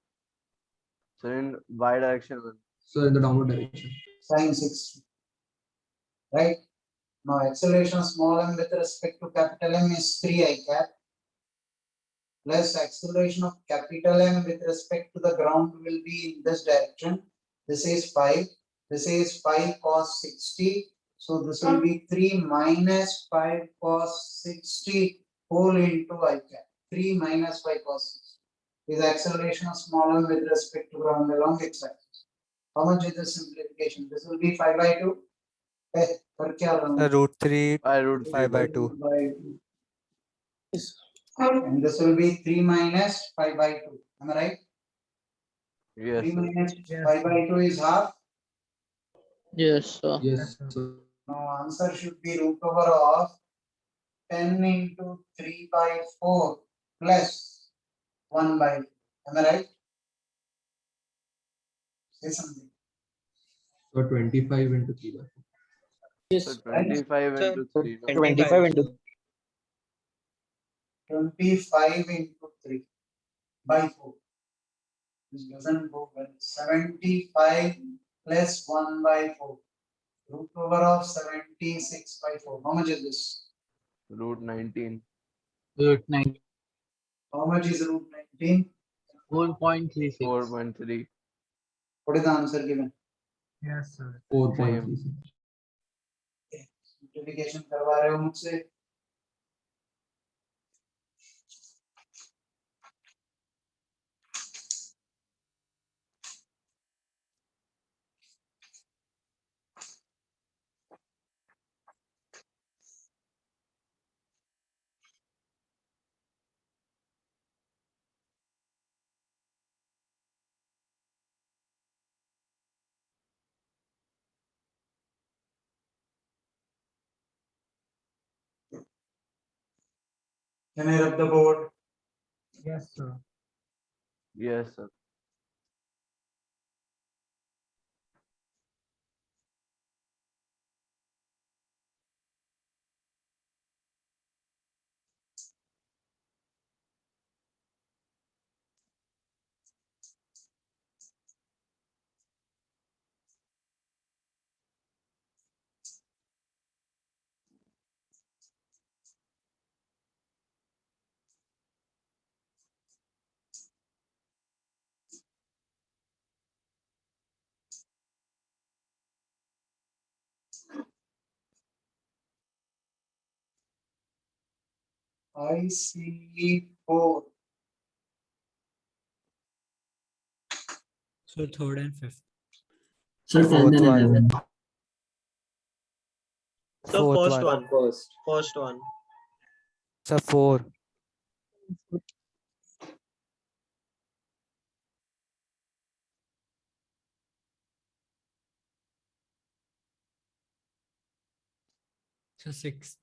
So in y direction one. So in the downward direction. Sin 60. Right? Now acceleration of small m with respect to capital M is 3 I cap plus acceleration of capital M with respect to the ground will be in this direction. This is 5. This is 5 cos 60. So this will be 3 minus 5 cos 60 whole into I cap. 3 minus 5 cos 60 is acceleration of small m with respect to ground along x-axis. How much is the simplification? This will be 5 by 2. कर क्या रहा हूँ? Root 3 I root 3 5 by 2. And this will be 3 minus 5 by 2. Am I right? Yes, 3 sir. minus Yes, 5 by 2 is half. Yes, sir. Yes, so Now answer should be root over of 10 into 3 by 4 plus 1 by 2. Am I right? Say something. 25 into 3 by 4. So 25 Sir, into 3, no? 25 into 25 into 3 by 4. This doesn't go well. 75 plus 1 by 4. Root over of 76 by 4. How much is this? Root 19. Root 9, How much is root 19? 4.36. 4.3. What is the answer given? Yes, sir. 4.36. Simplification करवा रहे हो मुझसे? Can I rub the board? Yes, sir. Yes, sir. I see 4 So third and fifth. Sir, 10 Fourth and one. 11. So Fourth first one. one. First. First one. So 4. So sixth.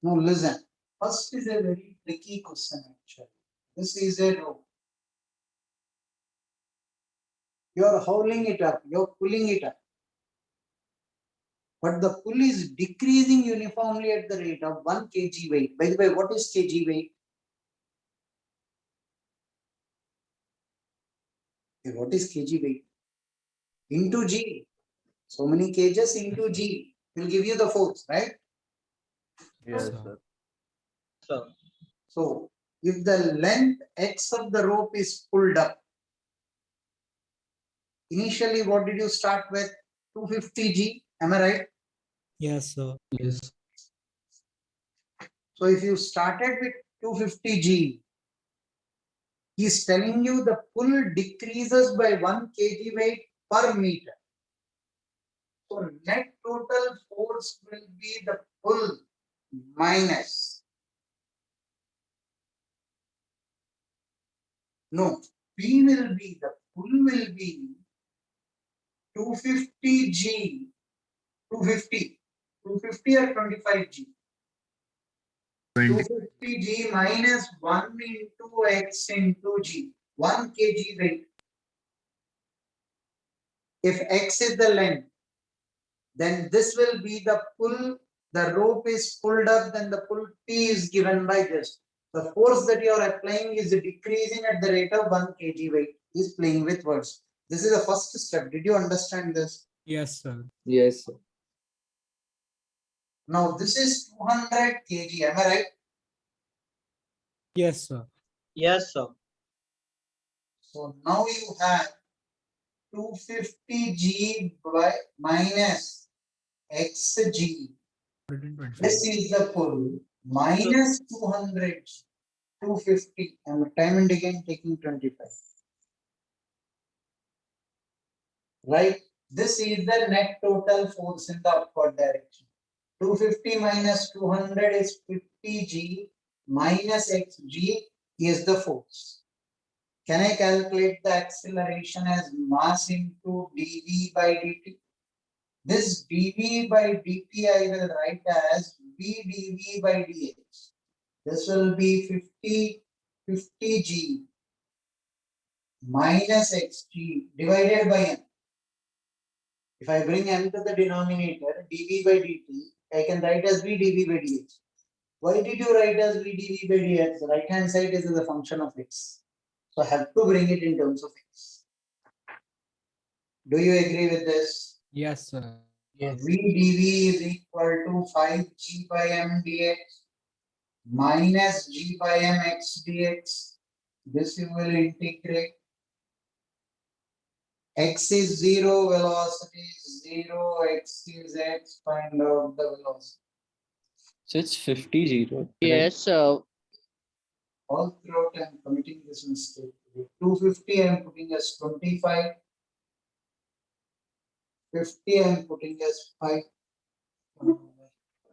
Now listen, first is a very tricky question actually. This is a row. You're hauling it up, you're pulling it up. But the pull is decreasing uniformly at the rate of 1 kg weight. By the way, what is kg weight? Okay, what is kg weight? Into G. So many kgs into G will give you the force, right? Yes, So- sir. So So if the length x of the rope is pulled up, initially what did you start with? 250 G, am I right? Yes, sir. Yes. So if you started with 250 G, he's telling you the pull decreases by 1 kg weight per meter. So net total force will be the pull minus. No, P will be, the pull will be 250 G, 250 or 25 G. 20. 250 G minus 1 into X into G, 1 kg weight. If X is the length, then this will be the pull. The rope is pulled up, then the pull P is given by this. The force that you are applying is decreasing at the rate of 1 kg weight. He's playing with words. This is the first step. Did you understand this? Yes, sir. Yes, sir. Now this is 200 kg. Am I right? Yes, sir. yes, sir. So now you have 250 G by minus xg. 125. This is the pull minus 200, 250. And time and again taking 25. Right? This is the net total force in the upward direction. 250 minus 200 is 50 G minus xg is the force. Can I calculate the acceleration as mass into dv by dt? This dv by dt I will write as v dv by dx. This will be 50 G minus xg divided by m. If I bring m to the denominator, dv by dt, I can write as v dv by dx. Why did you write as v dv by dx? The right hand side is a function of x. So I have to bring it in terms of x. Do you agree with this? Yes, sir. Yes. V dv is equal to 5g by m dx minus g by m x dx. This you will integrate. X is 0, velocity is 0, x is x, find out the velocity. So it's 50 0. Yes, All throughout I am committing this mistake. 250 I am putting as 25. 50 I am putting as 5.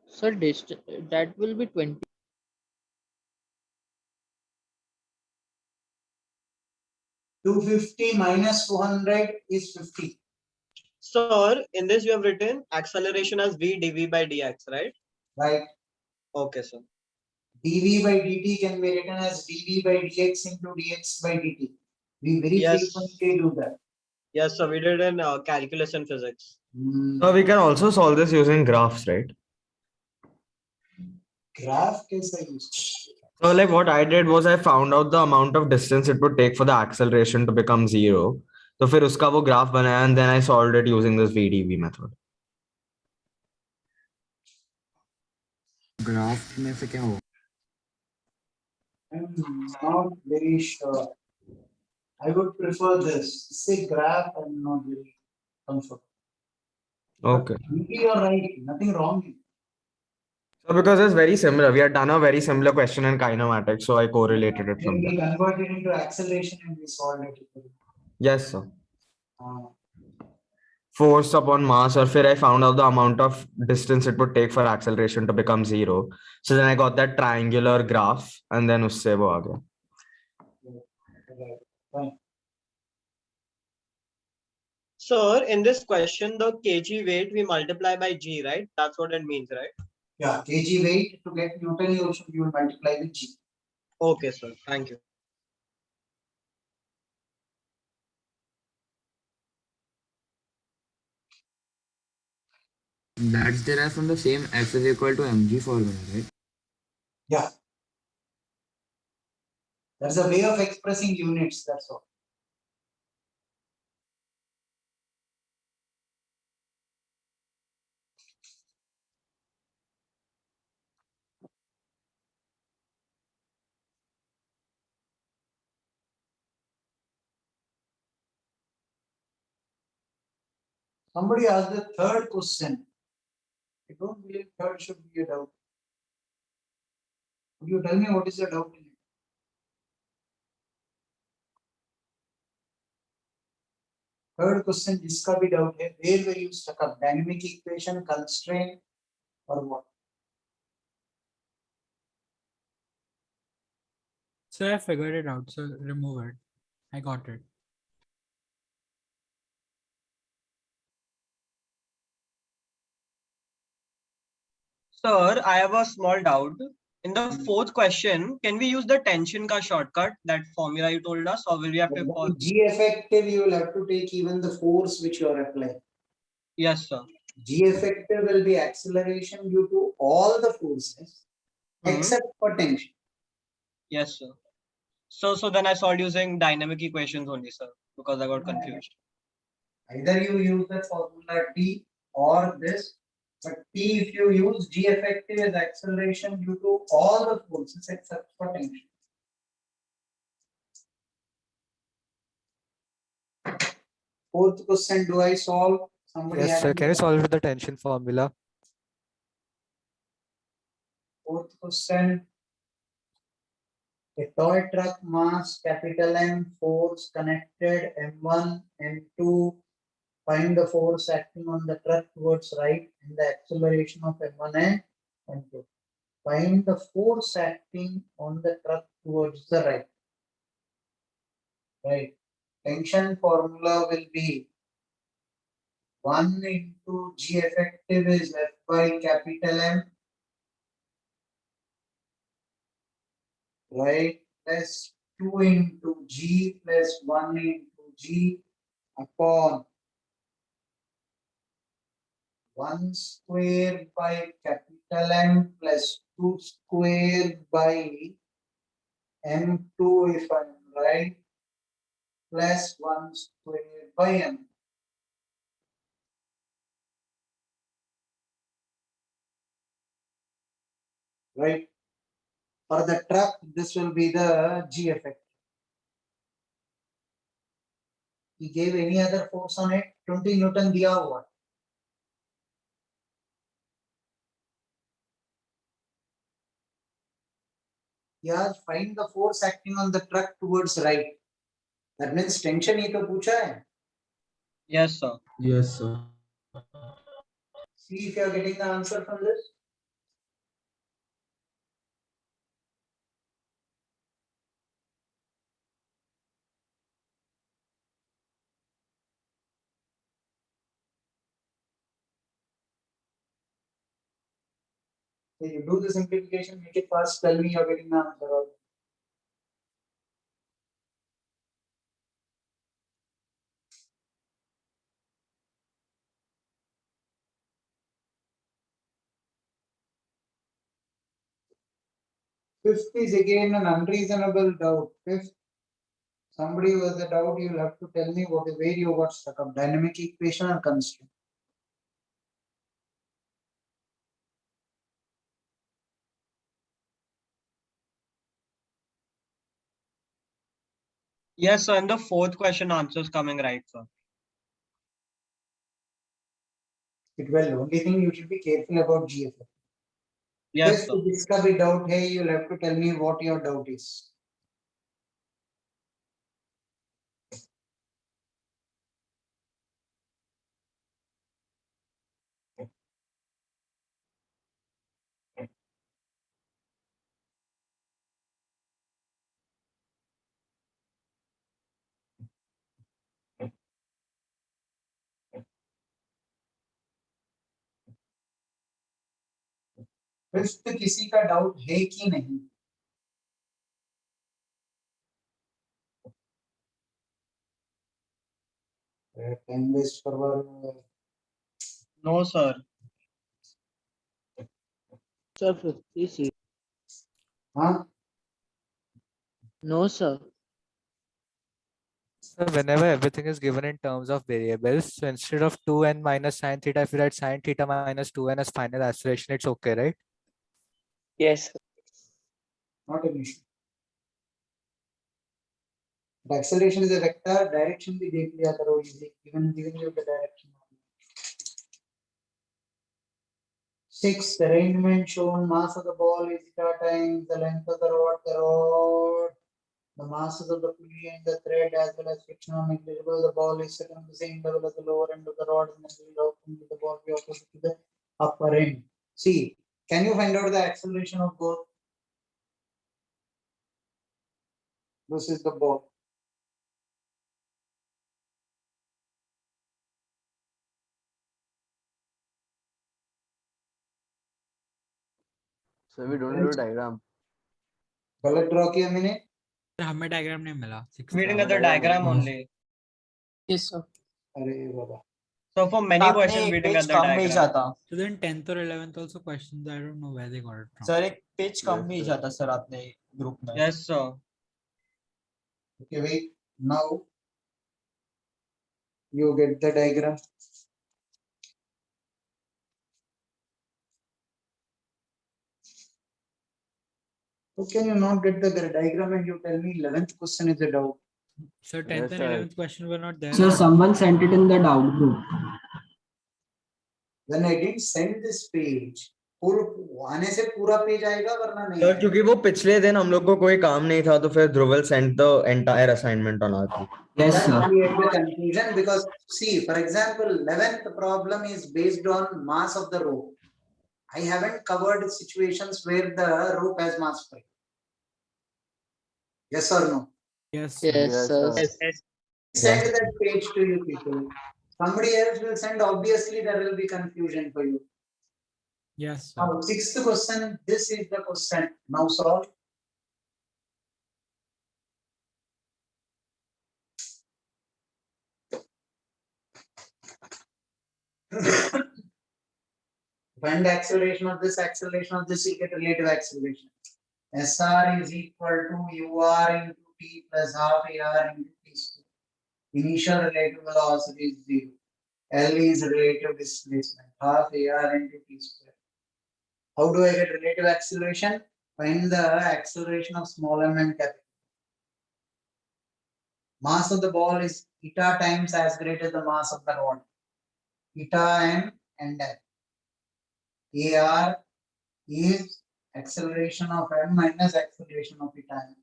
so that will be 20. 250 minus 200 is 50. Sir, in this you have written acceleration as v dv by dx, right? Right? Okay, sir. dv by dt can be written as dv by dx into dx by dt. We very Yes. frequently do that. Yes, sir. We did in calculus and physics. So we can also solve this using graphs, right? Graph कैसा use करते हैं? So like what I did was I found out the amount of distance it would take for the acceleration to become zero. तो फिर उसका वो graph बनाया and then I solved it using this VDV method. Graph में से क्या होगा? I'm not very sure. I would prefer this. Say graph, I'm not very comfortable. Okay. Maybe you're right. Nothing wrong. So because it's very similar, we had done a very similar question in kinematics, so I correlated it from Then we there. converted into acceleration and we solved it. Yes, sir. Uh, Force upon mass, or फिर I found out the amount of distance it would take for acceleration to become zero. So then I got that triangular graph, and then उससे वो आ गया. right. Fine. Sir, in this question, the kg weight we multiply by g, right? That's what it means, right? Yeah, kg weight to get Newton, you will multiply with g. Okay, sir. Thank you. That's derived from the same F is equal to mg formula, right? Yeah. That's a way of expressing units, that's all. Somebody asked the third question. I don't believe third should be a doubt. Could you tell me what is the doubt in it? Third question, जिसका भी doubt है, where were you stuck up? Dynamic equation, constraint, or what? So I figured it out. So remove it. I got it. Sir, I have a small doubt. In the fourth question, can we use the tension ka shortcut, that formula you told us, or will we have to follow? G effective, you will have to take even the force which you are applying. Yes, sir. G effective will be acceleration due to all the forces except for tension. Yes, sir. So then I solved using dynamic equations only, sir, because I got confused. Either you use the formula T or this, but T, if you use G effective as acceleration due to all the forces except for tension. Fourth question, do I solve? Somebody Yes, has sir. to Can you solve. solve with the tension formula? Fourth question, a toy truck mass capital M, force connected M1, M2. Find the force acting on the truck towards right and the acceleration of M1 and M2. Find the force acting on the truck towards the right. Right. Tension formula will be 1 into G effective is F by capital M. Right. Plus 2 into G plus 1 into G upon 1 square by capital M plus 2 square by M2 if I'm right, plus 1 square by M. Right. For the truck, this will be the G effect. He gave any other force on it? 20 Newton दिया हुआ. Yeah, find the force acting on the truck towards right. That means tension ही तो पूछा है. Yes, sir. Yes, sir. See if you are getting the answer from this. So you do the simplification, make it fast, tell me you are getting the answer. Fifth is again an unreasonable doubt. Fifth, somebody who has a doubt, you'll have to tell me what is where you got stuck up, dynamic equation or constraint. Yes, sir. And the fourth question answer is coming right, sir. Well, only thing you should be careful about GFF. Yes, Fifth, sir. जिसका भी doubt है, you'll have to tell me what your doubt is. Fifth किसी का doubt है कि नहीं? Time waste करवा रहे हो। No, sir. Sir, 56. हाँ, No, sir. So whenever everything is given in terms of variables, so instead of 2n minus sine theta, if you write sine theta minus 2n as final acceleration, it's okay, right? Yes. not an issue. The acceleration is a vector, direction भी देख लिया करो easy, even giving you the direction. Sixth, arrangement shown, mass of the ball is eta times the length of the rod. The masses of the pulley and the thread as well as friction are negligible. The ball is set on the same level as the lower end of the rod and the outcome of the ball be opposite to the upper end. See, can you find out the acceleration of both? This is the ball. So we don't do diagram. गलत draw किया मैंने। हमें diagram नहीं मिला। We didn't get the diagram only. Yes, sir. अरे बाबा। So for many questions, we didn't get the diagram. था So then 10th or 11th also questions, I don't know where they got it from. Sir एक page कम भेजा था sir आपने group में Yes, sir. Okay, wait. Now you get the diagram. How can you not get the diagram and you tell me 11th question is a doubt? So 10th and sir. 11th question were not there. Sir someone sent it in the doubt group When I didn't send this page, आने से पूरा page आएगा वरना नहीं sir आएगा। क्योंकि वो पिछले दिन हम लोग को कोई काम नहीं था तो फिर Dhruval sent the entire assignment on our yes That sir creates the confusion because see, for example, 11th problem is based on mass of the rope. I haven't covered situations where the rope has mass 5. Yes or no? Yes. Yes, Yes, sir. sir. Send that page to you people. Somebody else will send, obviously there will be confusion for you. Yes. Sir. Now, sixth question, this is the question. Now solve. Find the acceleration of this, you get relative acceleration. SR is equal to UR into T plus half AR into T square. Initial relative velocity is 0. L is relative displacement, half AR into T square. How do I get relative acceleration? Find the acceleration of small m and capital. Mass of the ball is eta times as great as the mass of the rod. Eta m and L. AR is acceleration of m minus acceleration of eta m.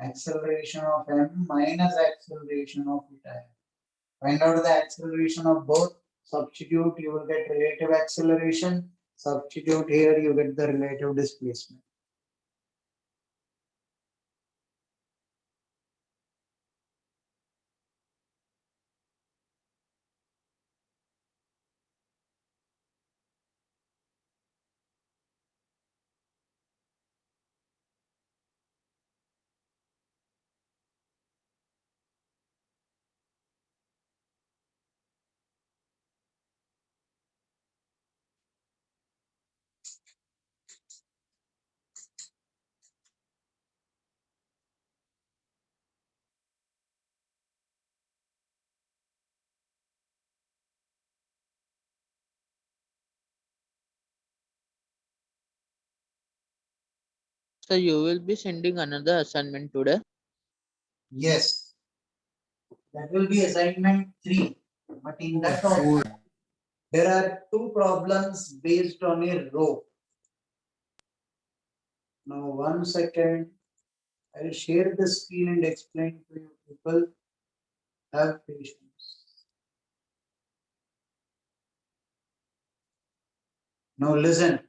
Acceleration of m minus acceleration of eta m. Find out the acceleration of both. Substitute, you will get relative acceleration. Substitute here, you get the relative displacement. So you will be sending another assignment today? Yes. That will be assignment 3. But in that Four. also, there are 2 problems based on a row. Now 1 second. I'll share the screen and explain to you people. Have patience. Now listen.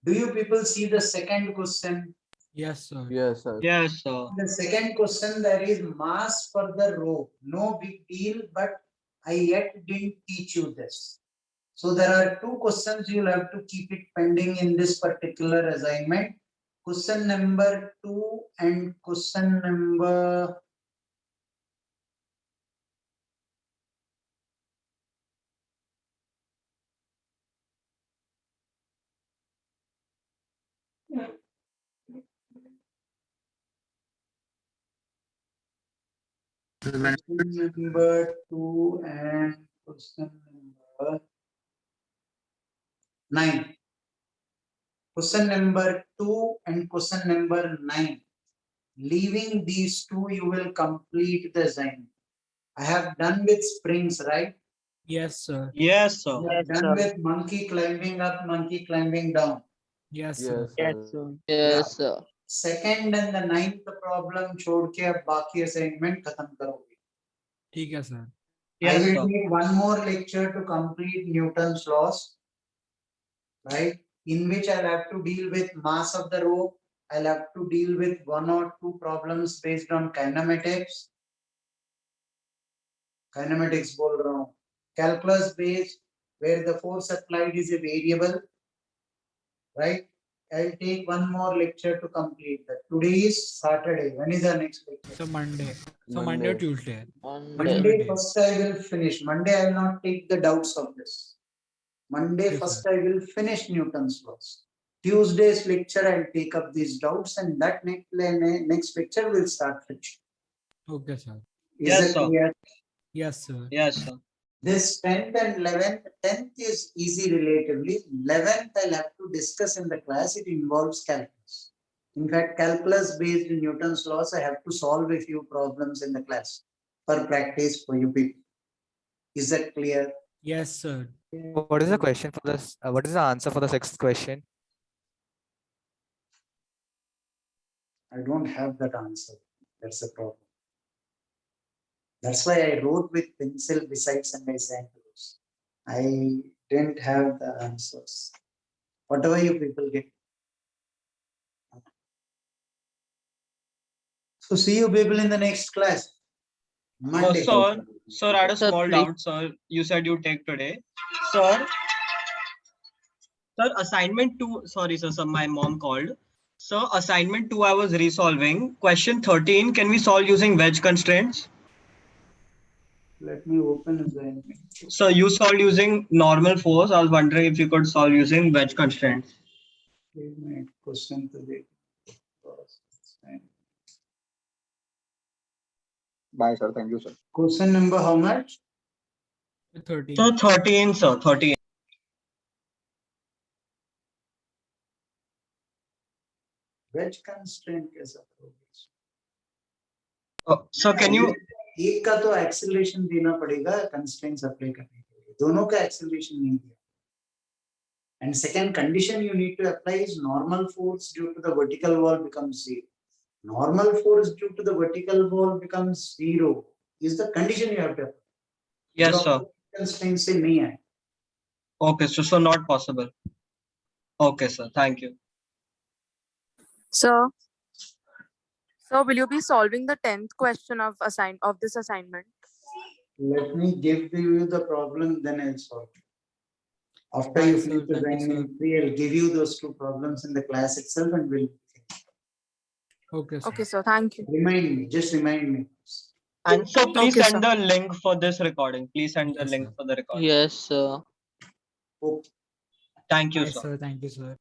Do you people see the second question? Yes, sir. Yes, sir. Yes, sir. The second question, there is mass for the row. No big deal, but I yet didn't teach you this. So there are 2 questions you'll have to keep it pending in this particular assignment. Question number 2 and question number question number 2 and question number 9. Question number 2 and question number 9. Leaving these 2, you will complete the assignment. I have done with springs, right? Yes, sir. Yes, sir. I have Yes, done sir. with monkey climbing up, monkey climbing down. Yes, sir. Yes, sir. Yes, sir. Second and the 9th problem छोड़ के अब बाकी assignment खत्म करोगे. ठीक है, sir. I Yes, will sir. take one more lecture to complete Newton's laws, right? In which I'll have to deal with mass of the rope. I'll have to deal with 1 or 2 problems based on kinematics. Kinematics बोल रहा हूँ. Calculus based, where the force applied is a variable, right? I'll take one more lecture to complete that. Today is Saturday. When is our next lecture? So Monday. So Monday or Monday. Tuesday. Monday. Monday Day. first I will finish. Monday I will not take the doubts of this. Monday Yes, first I will finish Newton's laws. Tuesday's lecture I'll take up these doubts and that next lecture will start friction. Okay, sir. Is Yes, that sir. clear? Yes, sir. Yes, sir. This 10th and 11th, 10th is easy relatively. 11th I'll have to discuss in the class. It involves calculus. In fact, calculus based in Newton's laws, I have to solve a few problems in the class for practice for you people. Is that clear? Yes, sir. What is the question for this? What is the answer for the 6th question? I don't have that answer. That's the problem. That's why I wrote with pencil besides and I sent those. I didn't have the answers. Whatever you people get. So see you people in the next class. Monday. Sir, I had a Sir, small please. doubt, sir. You said you take today. Sir, assignment 2, sorry, sir, my mom called. So assignment 2, I was resolving. Question 13, can we solve using wedge constraints? Let me open assignment. So you solved using normal force. I was wondering if you could solve using wedge constraints. Question to the Bye, sir. Thank you, sir. question number how much? 13. So 13, sir, 13. Wedge constraint कैसा करोगे? So can you? एक का तो acceleration देना पड़ेगा constraints apply करने के लिए. दोनों का acceleration नहीं दिया. And second condition you need to apply is normal force due to the vertical wall becomes 0. Normal force due to the vertical wall becomes 0 is the condition you have to apply. Yes, sir. Constraint से नहीं आए. Okay, so not possible. Okay, sir. Thank you. So will you be solving the 10th question of this assignment? Let me give you the problem, then I'll solve it. After you Thanks, sir. finish the Thank you, sir. assignment 3, I'll give you those 2 problems in the class itself and we'll Okay, sir. Okay, so thank you. remind me. Just remind me. And so please Okay, send the link for this recording. Please send the Yes, link sir. for the recording. Yes, sir. Okay. Thank you, Bye, sir. sir. Thank you, sir.